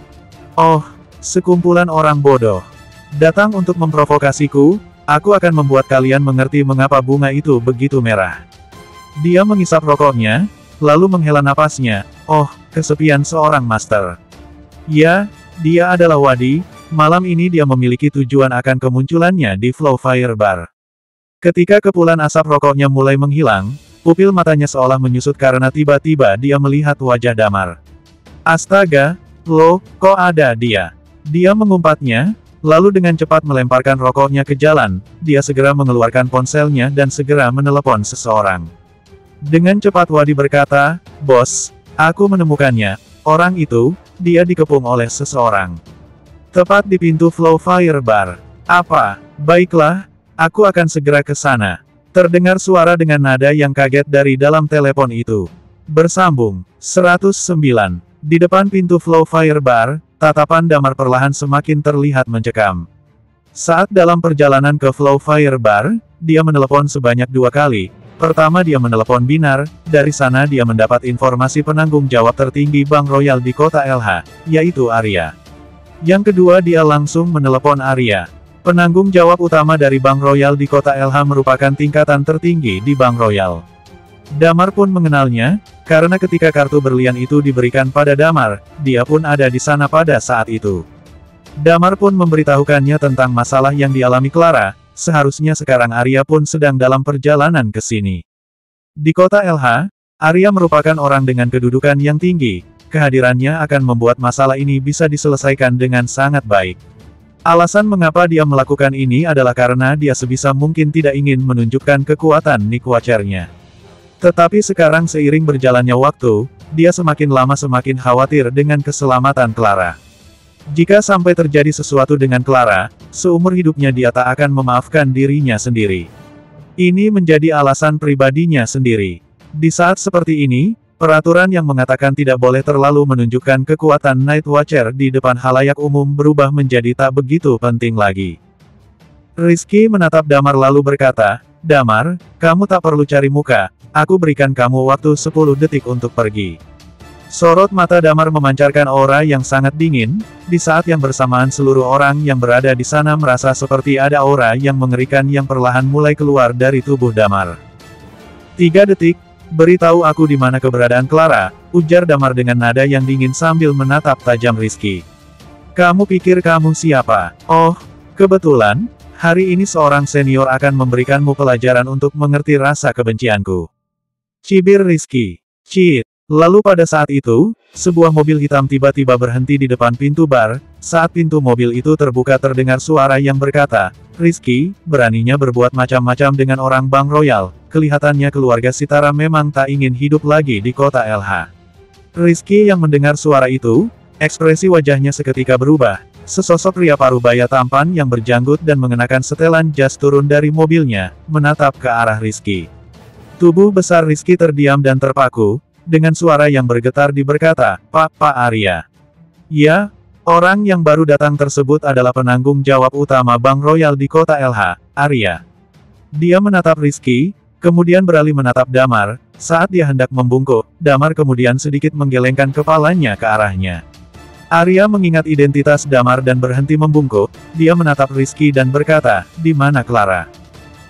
Oh, sekumpulan orang bodoh. Datang untuk memprovokasiku, aku akan membuat kalian mengerti mengapa bunga itu begitu merah. Dia mengisap rokoknya, lalu menghela napasnya, oh, kesepian seorang master. Ya, dia adalah Wadi. Malam ini dia memiliki tujuan akan kemunculannya di Flow Fire Bar. Ketika kepulan asap rokoknya mulai menghilang, pupil matanya seolah menyusut karena tiba-tiba dia melihat wajah Damar. Astaga, loh, kok ada dia? Dia mengumpatnya, lalu dengan cepat melemparkan rokoknya ke jalan, dia segera mengeluarkan ponselnya dan segera menelepon seseorang. Dengan cepat Wadi berkata, Bos, aku menemukannya, orang itu, dia dikepung oleh seseorang. Tepat di pintu Flow Fire Bar. Apa? Baiklah, aku akan segera ke sana. Terdengar suara dengan nada yang kaget dari dalam telepon itu. Bersambung. 109. Di depan pintu Flow Fire Bar, tatapan Damar perlahan semakin terlihat mencekam. Saat dalam perjalanan ke Flow Fire Bar, dia menelepon sebanyak 2 kali. Pertama dia menelepon Binar, dari sana dia mendapat informasi penanggung jawab tertinggi Bank Royal di kota LH, yaitu Arya. Yang kedua dia langsung menelepon Arya. Penanggung jawab utama dari Bank Royal di kota LH merupakan tingkatan tertinggi di Bank Royal. Damar pun mengenalnya, karena ketika kartu berlian itu diberikan pada Damar, dia pun ada di sana pada saat itu. Damar pun memberitahukannya tentang masalah yang dialami Clara, seharusnya sekarang Arya pun sedang dalam perjalanan ke sini. Di kota LH, Arya merupakan orang dengan kedudukan yang tinggi. Kehadirannya akan membuat masalah ini bisa diselesaikan dengan sangat baik. Alasan mengapa dia melakukan ini adalah karena dia sebisa mungkin tidak ingin menunjukkan kekuatan Nick Watcher-nya. Tetapi sekarang seiring berjalannya waktu, dia semakin lama semakin khawatir dengan keselamatan Clara. Jika sampai terjadi sesuatu dengan Clara, seumur hidupnya dia tak akan memaafkan dirinya sendiri. Ini menjadi alasan pribadinya sendiri. Di saat seperti ini, peraturan yang mengatakan tidak boleh terlalu menunjukkan kekuatan Night Watcher di depan halayak umum berubah menjadi tak begitu penting lagi. Rizky menatap Damar lalu berkata, Damar, kamu tak perlu cari muka, aku berikan kamu waktu 10 detik untuk pergi. Sorot mata Damar memancarkan aura yang sangat dingin, di saat yang bersamaan seluruh orang yang berada di sana merasa seperti ada aura yang mengerikan yang perlahan mulai keluar dari tubuh Damar. 3 detik. Beritahu aku di mana keberadaan Clara, ujar Damar dengan nada yang dingin sambil menatap tajam Rizky. Kamu pikir kamu siapa? Oh, kebetulan, hari ini seorang senior akan memberikanmu pelajaran untuk mengerti rasa kebencianku. Cibir Rizky. Cit. Lalu pada saat itu, sebuah mobil hitam tiba-tiba berhenti di depan pintu bar. Saat pintu mobil itu terbuka terdengar suara yang berkata, Rizky, beraninya berbuat macam-macam dengan orang Bank Royal. Kelihatannya keluarga Sitara memang tak ingin hidup lagi di kota LH. Rizky yang mendengar suara itu, ekspresi wajahnya seketika berubah. Sesosok pria parubaya tampan yang berjanggut dan mengenakan setelan jas turun dari mobilnya, menatap ke arah Rizky. Tubuh besar Rizky terdiam dan terpaku, dengan suara yang bergetar berkata, Pak Arya. Ya, orang yang baru datang tersebut adalah penanggung jawab utama Bank Royal di kota LH, Arya. Dia menatap Rizky, kemudian beralih menatap Damar. Saat dia hendak membungkuk, Damar kemudian sedikit menggelengkan kepalanya ke arahnya. Arya mengingat identitas Damar dan berhenti membungkuk. Dia menatap Rizky dan berkata, di mana Clara?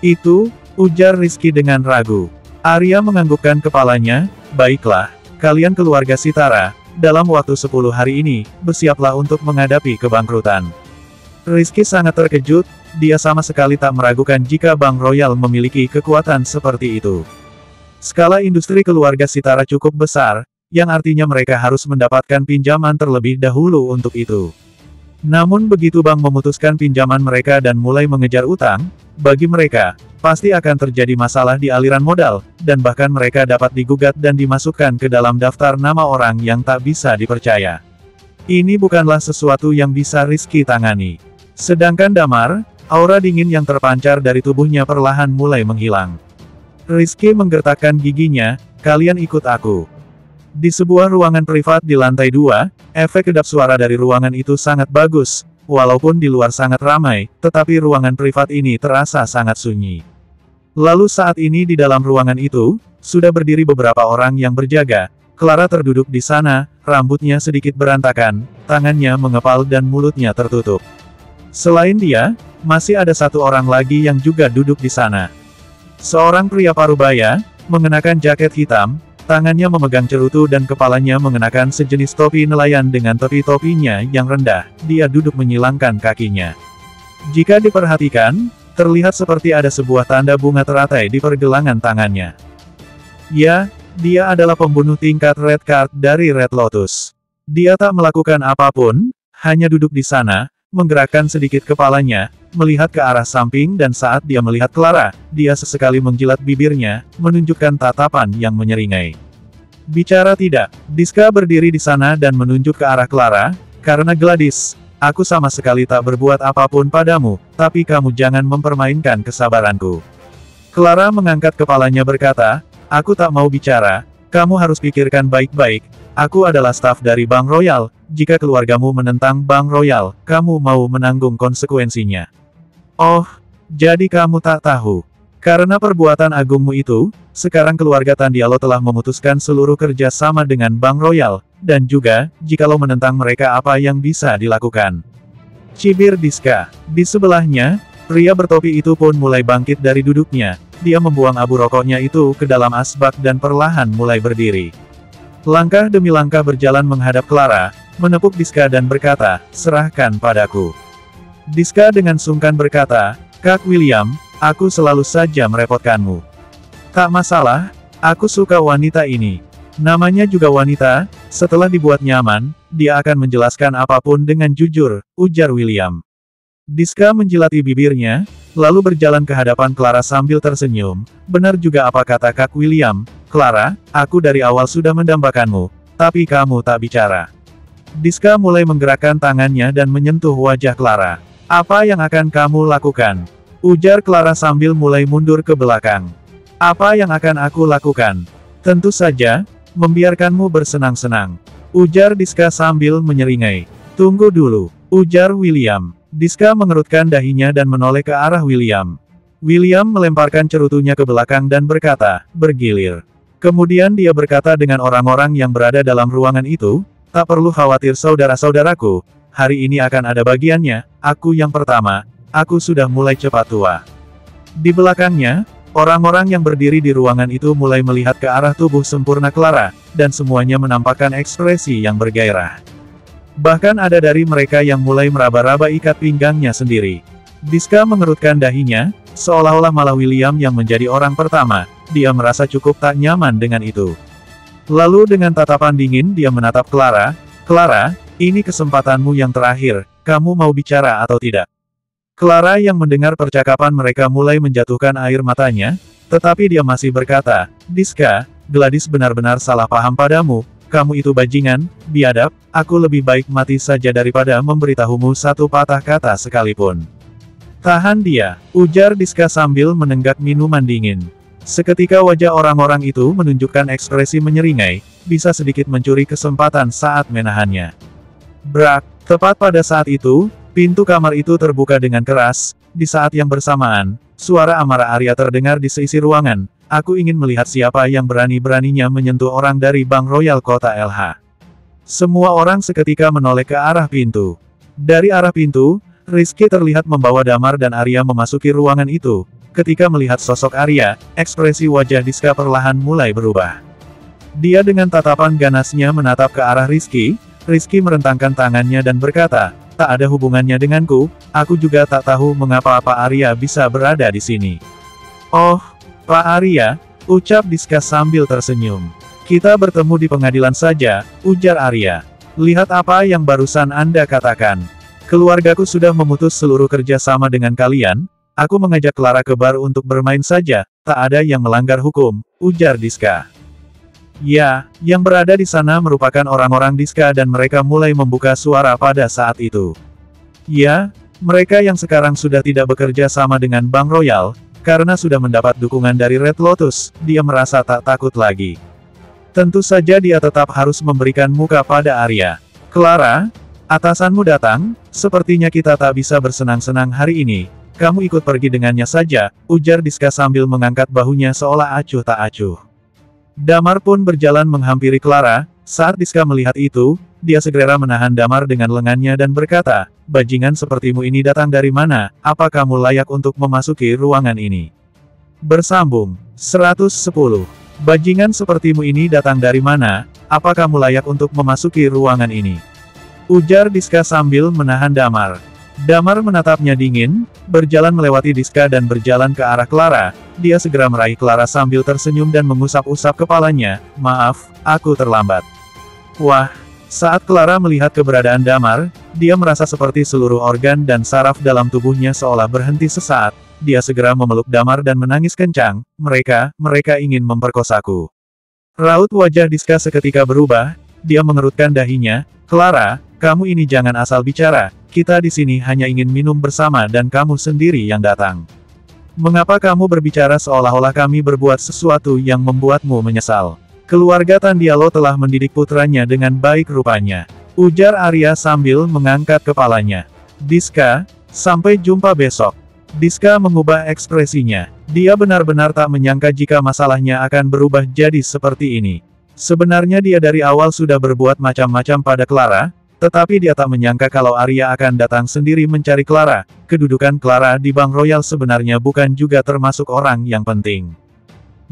Itu, ujar Rizky dengan ragu. Arya menganggukkan kepalanya, baiklah, kalian keluarga Sitara, dalam waktu 10 hari ini, bersiaplah untuk menghadapi kebangkrutan. Rizky sangat terkejut, dia sama sekali tak meragukan jika Bank Royal memiliki kekuatan seperti itu. Skala industri keluarga Sitara cukup besar, yang artinya mereka harus mendapatkan pinjaman terlebih dahulu untuk itu. Namun begitu bank memutuskan pinjaman mereka dan mulai mengejar utang, bagi mereka, pasti akan terjadi masalah di aliran modal, dan bahkan mereka dapat digugat dan dimasukkan ke dalam daftar nama orang yang tak bisa dipercaya. Ini bukanlah sesuatu yang bisa Rizky tangani. Sedangkan Damar, aura dingin yang terpancar dari tubuhnya perlahan mulai menghilang. Rizky menggertakkan giginya, kalian ikut aku. Di sebuah ruangan privat di lantai 2, efek kedap suara dari ruangan itu sangat bagus. Walaupun di luar sangat ramai, tetapi ruangan privat ini terasa sangat sunyi. Lalu saat ini di dalam ruangan itu, sudah berdiri beberapa orang yang berjaga. Clara terduduk di sana, rambutnya sedikit berantakan, tangannya mengepal dan mulutnya tertutup. Selain dia, masih ada satu orang lagi yang juga duduk di sana. Seorang pria parubaya, mengenakan jaket hitam, tangannya memegang cerutu dan kepalanya mengenakan sejenis topi nelayan dengan topi-topinya yang rendah. Dia duduk menyilangkan kakinya. Jika diperhatikan, terlihat seperti ada sebuah tanda bunga teratai di pergelangan tangannya. Ya, dia adalah pembunuh tingkat Red Card dari Red Lotus. Dia tak melakukan apapun, hanya duduk di sana, menggerakkan sedikit kepalanya, melihat ke arah samping dan saat dia melihat Clara, dia sesekali menjilat bibirnya, menunjukkan tatapan yang menyeringai. Bicara tidak, Diska berdiri di sana dan menunjuk ke arah Clara, karena Gladys, aku sama sekali tak berbuat apapun padamu, tapi kamu jangan mempermainkan kesabaranku. Clara mengangkat kepalanya berkata, aku tak mau bicara, kamu harus pikirkan baik-baik, aku adalah staf dari Bank Royal, jika keluargamu menentang Bank Royal, kamu mau menanggung konsekuensinya. Oh, jadi kamu tak tahu. Karena perbuatan agungmu itu, sekarang keluarga Tandialo telah memutuskan seluruh kerja sama dengan Bank Royal, dan juga, jikalau menentang mereka apa yang bisa dilakukan. Cibir Diska. Di sebelahnya, pria bertopi itu pun mulai bangkit dari duduknya, dia membuang abu rokoknya itu ke dalam asbak dan perlahan mulai berdiri. Langkah demi langkah berjalan menghadap Clara, menepuk Diska dan berkata, serahkan padaku. Diska dengan sungkan berkata, Kak William, aku selalu saja merepotkanmu. Tak masalah, aku suka wanita ini. Namanya juga wanita, setelah dibuat nyaman, dia akan menjelaskan apapun dengan jujur, ujar William. Diska menjilati bibirnya, lalu berjalan ke hadapan Clara sambil tersenyum. Benar juga apa kata Kak William, Clara, aku dari awal sudah mendambakanmu, tapi kamu tak bicara. Diska mulai menggerakkan tangannya dan menyentuh wajah Clara. Apa yang akan kamu lakukan? Ujar Clara sambil mulai mundur ke belakang. Apa yang akan aku lakukan? Tentu saja, membiarkanmu bersenang-senang. Ujar Diska sambil menyeringai. Tunggu dulu, ujar William. Diska mengerutkan dahinya dan menoleh ke arah William. William melemparkan cerutunya ke belakang dan berkata, bergilir. Kemudian dia berkata dengan orang-orang yang berada dalam ruangan itu, tak perlu khawatir saudara-saudaraku, hari ini akan ada bagiannya, aku yang pertama, aku sudah mulai cepat tua. Di belakangnya, orang-orang yang berdiri di ruangan itu mulai melihat ke arah tubuh sempurna Clara, dan semuanya menampakkan ekspresi yang bergairah. Bahkan ada dari mereka yang mulai meraba-raba ikat pinggangnya sendiri. Diska mengerutkan dahinya, seolah-olah malah William yang menjadi orang pertama, dia merasa cukup tak nyaman dengan itu. Lalu dengan tatapan dingin dia menatap Clara, Clara, ini kesempatanmu yang terakhir, kamu mau bicara atau tidak? Clara yang mendengar percakapan mereka mulai menjatuhkan air matanya, tetapi dia masih berkata, Diska, Gladys benar-benar salah paham padamu, kamu itu bajingan, biadab, aku lebih baik mati saja daripada memberitahumu satu patah kata sekalipun. Tahan dia, ujar Diska sambil menenggak minuman dingin. Seketika wajah orang-orang itu menunjukkan ekspresi menyeringai, bisa sedikit mencuri kesempatan saat menahannya. Brak, tepat pada saat itu, pintu kamar itu terbuka dengan keras, di saat yang bersamaan, suara amarah Arya terdengar di seisi ruangan, aku ingin melihat siapa yang berani-beraninya menyentuh orang dari Bank Royal Kota LH. Semua orang seketika menoleh ke arah pintu. Dari arah pintu, Rizky terlihat membawa Damar dan Arya memasuki ruangan itu. Ketika melihat sosok Arya, ekspresi wajah Diska perlahan mulai berubah. Dia dengan tatapan ganasnya menatap ke arah Rizky, Rizky merentangkan tangannya dan berkata, tak ada hubungannya denganku, aku juga tak tahu mengapa Pak Arya bisa berada di sini. Oh, Pak Arya, ucap Diska sambil tersenyum. Kita bertemu di pengadilan saja, ujar Arya. Lihat apa yang barusan Anda katakan. Keluargaku sudah memutus seluruh kerja sama dengan kalian, aku mengajak Clara ke bar untuk bermain saja, tak ada yang melanggar hukum, ujar Diska. Ya, yang berada di sana merupakan orang-orang Diska dan mereka mulai membuka suara pada saat itu. Ya, mereka yang sekarang sudah tidak bekerja sama dengan Bank Royal, karena sudah mendapat dukungan dari Red Lotus, dia merasa tak takut lagi. Tentu saja dia tetap harus memberikan muka pada Arya. Clara, atasanmu datang, sepertinya kita tak bisa bersenang-senang hari ini. Kamu ikut pergi dengannya saja, ujar Diska sambil mengangkat bahunya seolah acuh tak acuh. Damar pun berjalan menghampiri Clara. Saat Diska melihat itu, dia segera menahan Damar dengan lengannya dan berkata, bajingan sepertimu ini datang dari mana, apa kamu layak untuk memasuki ruangan ini? Bersambung, 110. Bajingan sepertimu ini datang dari mana, apa kamu layak untuk memasuki ruangan ini? Ujar Diska sambil menahan Damar. Damar menatapnya dingin, berjalan melewati Diska dan berjalan ke arah Clara. Dia segera meraih Clara sambil tersenyum dan mengusap-usap kepalanya. Maaf, aku terlambat. Wah, saat Clara melihat keberadaan Damar, dia merasa seperti seluruh organ dan saraf dalam tubuhnya seolah berhenti sesaat. Dia segera memeluk Damar dan menangis kencang. Mereka ingin memperkosaku. Raut wajah Diska seketika berubah. Dia mengerutkan dahinya. Clara, kamu ini jangan asal bicara. Kita di sini hanya ingin minum bersama dan kamu sendiri yang datang. Mengapa kamu berbicara seolah-olah kami berbuat sesuatu yang membuatmu menyesal? Keluarga Tandialo telah mendidik putranya dengan baik rupanya. Ujar Arya sambil mengangkat kepalanya. Diska, sampai jumpa besok. Diska mengubah ekspresinya. Dia benar-benar tak menyangka jika masalahnya akan berubah jadi seperti ini. Sebenarnya dia dari awal sudah berbuat macam-macam pada Clara, tetapi dia tak menyangka kalau Arya akan datang sendiri mencari Clara. Kedudukan Clara di Bank Royal sebenarnya bukan juga termasuk orang yang penting.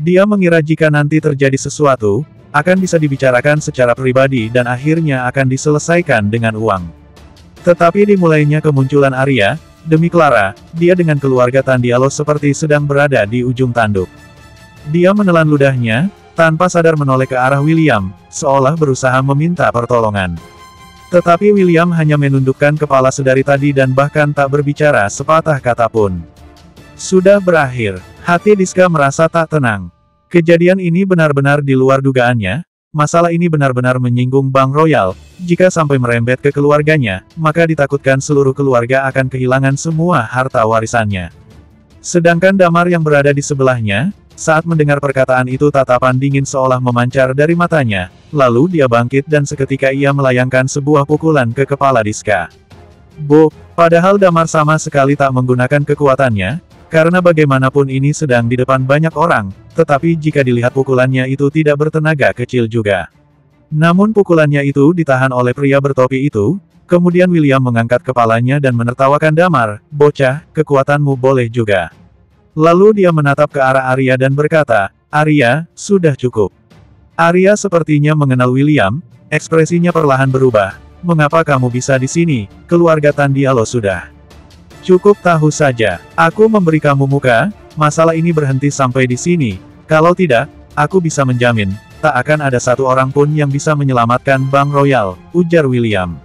Dia mengira jika nanti terjadi sesuatu, akan bisa dibicarakan secara pribadi dan akhirnya akan diselesaikan dengan uang. Tetapi dimulainya kemunculan Arya, demi Clara, dia dengan keluarga Tandialo seperti sedang berada di ujung tanduk. Dia menelan ludahnya, tanpa sadar menoleh ke arah William, seolah berusaha meminta pertolongan. Tetapi William hanya menundukkan kepala sedari tadi dan bahkan tak berbicara sepatah kata pun. Sudah berakhir. Hati Diska merasa tak tenang. Kejadian ini benar-benar di luar dugaannya. Masalah ini benar-benar menyinggung Bank Royal. Jika sampai merembet ke keluarganya, maka ditakutkan seluruh keluarga akan kehilangan semua harta warisannya. Sedangkan Damar yang berada di sebelahnya, saat mendengar perkataan itu tatapan dingin seolah memancar dari matanya, lalu dia bangkit dan seketika ia melayangkan sebuah pukulan ke kepala Diska. Padahal Damar sama sekali tak menggunakan kekuatannya, karena bagaimanapun ini sedang di depan banyak orang, tetapi jika dilihat pukulannya itu tidak bertenaga kecil juga. Namun pukulannya itu ditahan oleh pria bertopi itu, kemudian William mengangkat kepalanya dan menertawakan Damar, bocah, kekuatanmu boleh juga. Lalu dia menatap ke arah Arya dan berkata, Arya, sudah cukup. Arya sepertinya mengenal William, ekspresinya perlahan berubah. Mengapa kamu bisa di sini? Keluarga Tandialo sudah cukup tahu saja. Aku memberi kamu muka, masalah ini berhenti sampai di sini. Kalau tidak, aku bisa menjamin, tak akan ada satu orang pun yang bisa menyelamatkan Bank Royal, ujar William.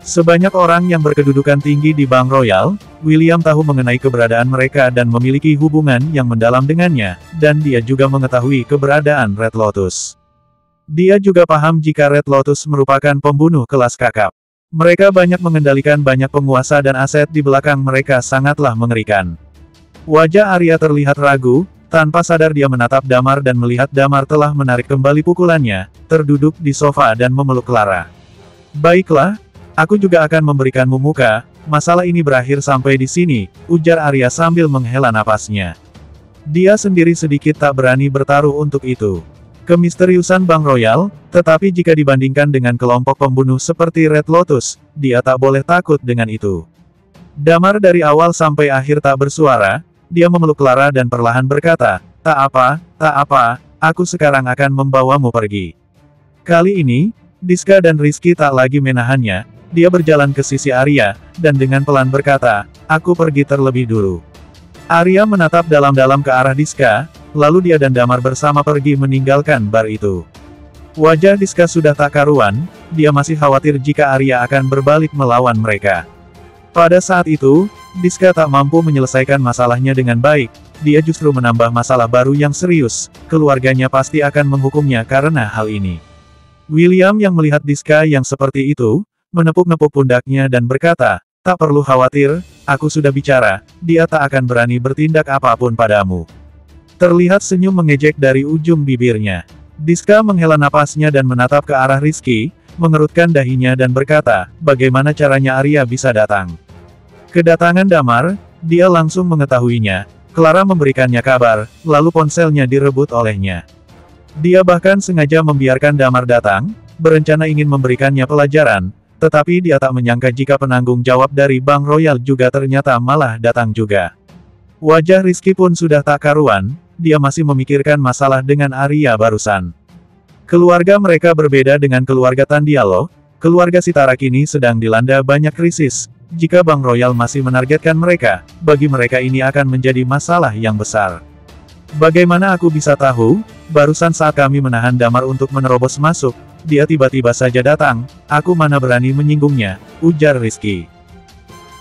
Sebanyak orang yang berkedudukan tinggi di Bank Royal, William tahu mengenai keberadaan mereka dan memiliki hubungan yang mendalam dengannya, dan dia juga mengetahui keberadaan Red Lotus. Dia juga paham jika Red Lotus merupakan pembunuh kelas kakap. Mereka banyak mengendalikan banyak penguasa dan aset di belakang mereka sangatlah mengerikan. Wajah Arya terlihat ragu, tanpa sadar dia menatap Damar dan melihat Damar telah menarik kembali pukulannya, terduduk di sofa dan memeluk Clara. Baiklah, aku juga akan memberikanmu muka, masalah ini berakhir sampai di sini, ujar Arya sambil menghela napasnya. Dia sendiri sedikit tak berani bertaruh untuk itu. Kemisteriusan Bank Royal, tetapi jika dibandingkan dengan kelompok pembunuh seperti Red Lotus, dia tak boleh takut dengan itu. Damar dari awal sampai akhir tak bersuara, dia memeluk Clara dan perlahan berkata, tak apa, aku sekarang akan membawamu pergi. Kali ini, Diska dan Rizky tak lagi menahannya, dia berjalan ke sisi Arya, dan dengan pelan berkata, aku pergi terlebih dulu. Arya menatap dalam-dalam ke arah Diska, lalu dia dan Damar bersama pergi meninggalkan bar itu. Wajah Diska sudah tak karuan, dia masih khawatir jika Arya akan berbalik melawan mereka. Pada saat itu, Diska tak mampu menyelesaikan masalahnya dengan baik, dia justru menambah masalah baru yang serius, keluarganya pasti akan menghukumnya karena hal ini. William yang melihat Diska yang seperti itu, menepuk-nepuk pundaknya dan berkata, tak perlu khawatir, aku sudah bicara, dia tak akan berani bertindak apapun padamu. Terlihat senyum mengejek dari ujung bibirnya. Diska menghela napasnya dan menatap ke arah Rizky, mengerutkan dahinya dan berkata, bagaimana caranya Arya bisa datang? Kedatangan Damar, dia langsung mengetahuinya. Clara memberikannya kabar, lalu ponselnya direbut olehnya. Dia bahkan sengaja membiarkan Damar datang, berencana ingin memberikannya pelajaran, tetapi dia tak menyangka jika penanggung jawab dari Bank Royal juga ternyata malah datang juga. Wajah Rizky pun sudah tak karuan, dia masih memikirkan masalah dengan Arya barusan. Keluarga mereka berbeda dengan keluarga Tandialo, keluarga Sitara kini sedang dilanda banyak krisis. Jika Bank Royal masih menargetkan mereka, bagi mereka ini akan menjadi masalah yang besar. Bagaimana aku bisa tahu? Barusan saat kami menahan Damar untuk menerobos masuk, dia tiba-tiba saja datang, aku mana berani menyinggungnya, ujar Rizky.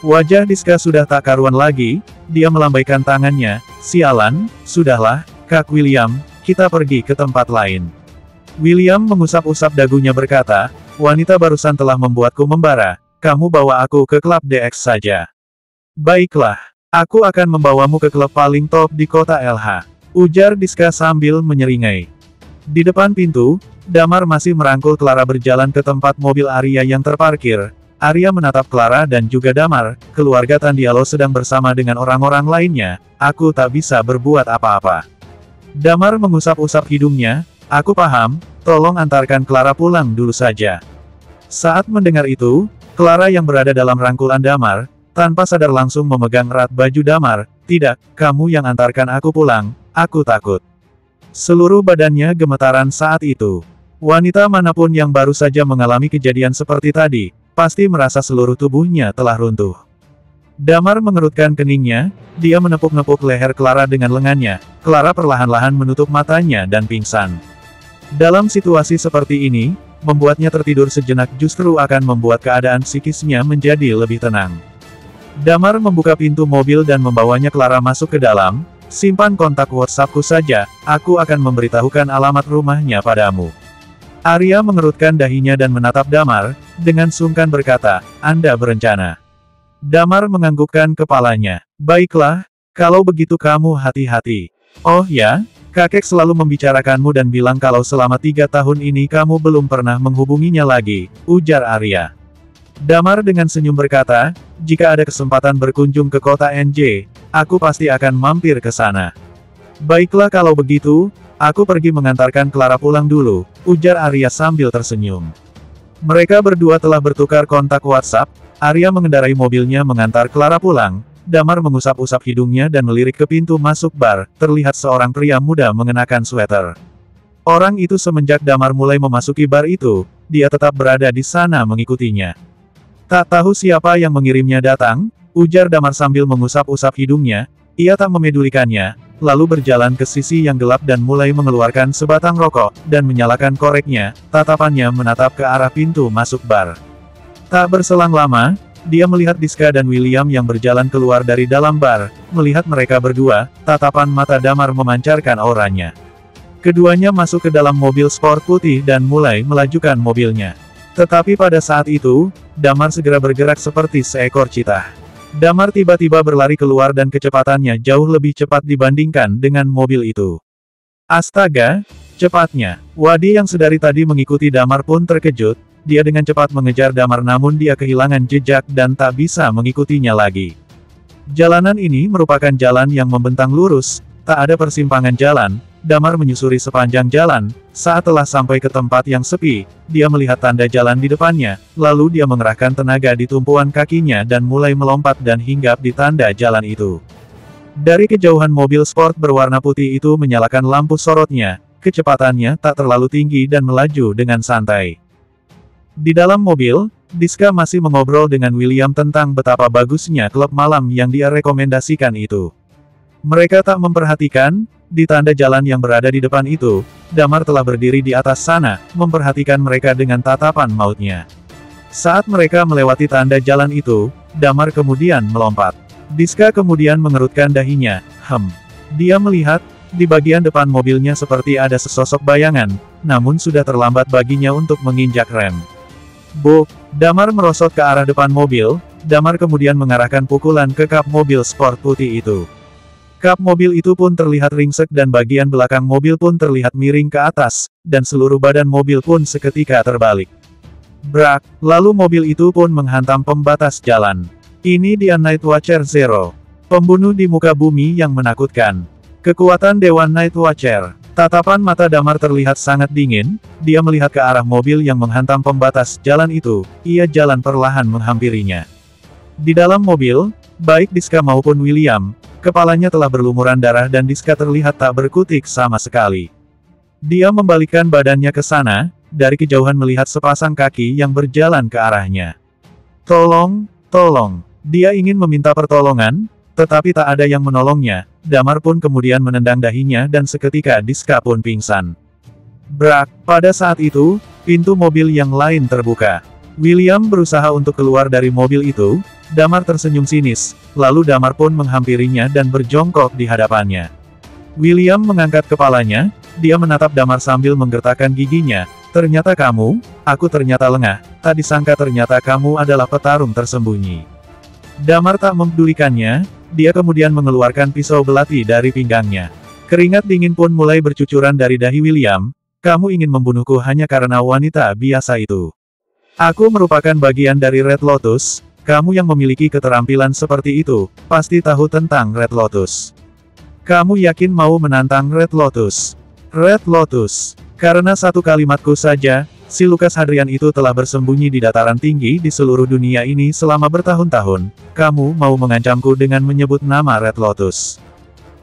Wajah Diska sudah tak karuan lagi, dia melambaikan tangannya, sialan, sudahlah, Kak William, kita pergi ke tempat lain. William mengusap-usap dagunya berkata, wanita barusan telah membuatku membara. Kamu bawa aku ke klub DX saja. Baiklah, aku akan membawamu ke klub paling top di kota LH. Ujar Diska sambil menyeringai. Di depan pintu, Damar masih merangkul Clara berjalan ke tempat mobil Arya yang terparkir. Arya menatap Clara dan juga Damar, keluarga Tandialo sedang bersama dengan orang-orang lainnya, aku tak bisa berbuat apa-apa. Damar mengusap-usap hidungnya, aku paham, tolong antarkan Clara pulang dulu saja. Saat mendengar itu, Clara yang berada dalam rangkulan Damar, tanpa sadar langsung memegang erat baju Damar, tidak, kamu yang antarkan aku pulang, aku takut. Seluruh badannya gemetaran saat itu. Wanita manapun yang baru saja mengalami kejadian seperti tadi, pasti merasa seluruh tubuhnya telah runtuh. Damar mengerutkan keningnya, dia menepuk-nepuk leher Clara dengan lengannya, Clara perlahan-lahan menutup matanya dan pingsan. Dalam situasi seperti ini, membuatnya tertidur sejenak justru akan membuat keadaan psikisnya menjadi lebih tenang. Damar membuka pintu mobil dan membawanya Clara masuk ke dalam, simpan kontak WhatsAppku saja, aku akan memberitahukan alamat rumahnya padamu. Arya mengerutkan dahinya dan menatap Damar, dengan sungkan berkata, Anda berencana. Damar menganggukkan kepalanya, baiklah, kalau begitu kamu hati-hati. Oh ya? Kakek selalu membicarakanmu dan bilang kalau selama 3 tahun ini kamu belum pernah menghubunginya lagi, ujar Arya. Damar dengan senyum berkata, jika ada kesempatan berkunjung ke kota NJ, aku pasti akan mampir ke sana. Baiklah kalau begitu, aku pergi mengantarkan Clara pulang dulu, ujar Arya sambil tersenyum. Mereka berdua telah bertukar kontak WhatsApp, Arya mengendarai mobilnya mengantar Clara pulang. Damar mengusap-usap hidungnya dan melirik ke pintu masuk bar, terlihat seorang pria muda mengenakan sweater. Orang itu semenjak Damar mulai memasuki bar itu, dia tetap berada di sana mengikutinya. Tak tahu siapa yang mengirimnya datang, ujar Damar sambil mengusap-usap hidungnya, ia tak memedulikannya, lalu berjalan ke sisi yang gelap dan mulai mengeluarkan sebatang rokok, dan menyalakan koreknya, tatapannya menatap ke arah pintu masuk bar. Tak berselang lama, dia melihat Diska dan William yang berjalan keluar dari dalam bar, melihat mereka berdua, tatapan mata Damar memancarkan auranya. Keduanya masuk ke dalam mobil sport putih dan mulai melajukan mobilnya. Tetapi pada saat itu, Damar segera bergerak seperti seekor citah. Damar tiba-tiba berlari keluar dan kecepatannya jauh lebih cepat dibandingkan dengan mobil itu. Astaga, cepatnya. Wadi yang sedari tadi mengikuti Damar pun terkejut. Dia dengan cepat mengejar Damar namun dia kehilangan jejak dan tak bisa mengikutinya lagi. Jalanan ini merupakan jalan yang membentang lurus, tak ada persimpangan jalan. Damar menyusuri sepanjang jalan, saat telah sampai ke tempat yang sepi, dia melihat tanda jalan di depannya, lalu dia mengerahkan tenaga di tumpuan kakinya dan mulai melompat dan hinggap di tanda jalan itu. Dari kejauhan mobil sport berwarna putih itu menyalakan lampu sorotnya, kecepatannya tak terlalu tinggi dan melaju dengan santai. Di dalam mobil, Diska masih mengobrol dengan William tentang betapa bagusnya klub malam yang dia rekomendasikan itu. Mereka tak memperhatikan, di tanda jalan yang berada di depan itu, Damar telah berdiri di atas sana, memperhatikan mereka dengan tatapan mautnya. Saat mereka melewati tanda jalan itu, Damar kemudian melompat. Diska kemudian mengerutkan dahinya. Dia melihat, di bagian depan mobilnya seperti ada sesosok bayangan, namun sudah terlambat baginya untuk menginjak rem. Buk! Damar merosot ke arah depan mobil, Damar kemudian mengarahkan pukulan ke kap mobil sport putih itu. Kap mobil itu pun terlihat ringsek dan bagian belakang mobil pun terlihat miring ke atas, dan seluruh badan mobil pun seketika terbalik. Brak! Lalu mobil itu pun menghantam pembatas jalan. Ini dia Night Watcher Zero. Pembunuh di muka bumi yang menakutkan. Kekuatan Dewan Night Watcher. Tatapan mata Damar terlihat sangat dingin, dia melihat ke arah mobil yang menghantam pembatas jalan itu, ia jalan perlahan menghampirinya. Di dalam mobil, baik Diska maupun William, kepalanya telah berlumuran darah dan Diska terlihat tak berkutik sama sekali. Dia membalikkan badannya ke sana, dari kejauhan melihat sepasang kaki yang berjalan ke arahnya. Tolong, tolong. Dia ingin meminta pertolongan, tetapi tak ada yang menolongnya. Damar pun kemudian menendang dahinya dan seketika Diska pun pingsan. Brak! Pada saat itu, pintu mobil yang lain terbuka. William berusaha untuk keluar dari mobil itu, Damar tersenyum sinis, lalu Damar pun menghampirinya dan berjongkok di hadapannya. William mengangkat kepalanya, dia menatap Damar sambil menggertakkan giginya. Ternyata kamu, aku ternyata lengah, tak disangka ternyata kamu adalah petarung tersembunyi. Damar tak mempedulikannya, dia kemudian mengeluarkan pisau belati dari pinggangnya. Keringat dingin pun mulai bercucuran dari dahi William, kamu ingin membunuhku hanya karena wanita biasa itu. Aku merupakan bagian dari Red Lotus, kamu yang memiliki keterampilan seperti itu, pasti tahu tentang Red Lotus. Kamu yakin mau menantang Red Lotus? Red Lotus. Karena satu kalimatku saja, si Lukas Hadrian itu telah bersembunyi di dataran tinggi di seluruh dunia ini selama bertahun-tahun, kamu mau mengancamku dengan menyebut nama Red Lotus.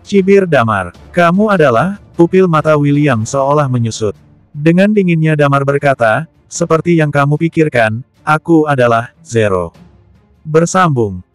Cibir Damar. Kamu adalah, pupil mata William seolah menyusut. Dengan dinginnya Damar berkata, seperti yang kamu pikirkan, aku adalah Zero. Bersambung.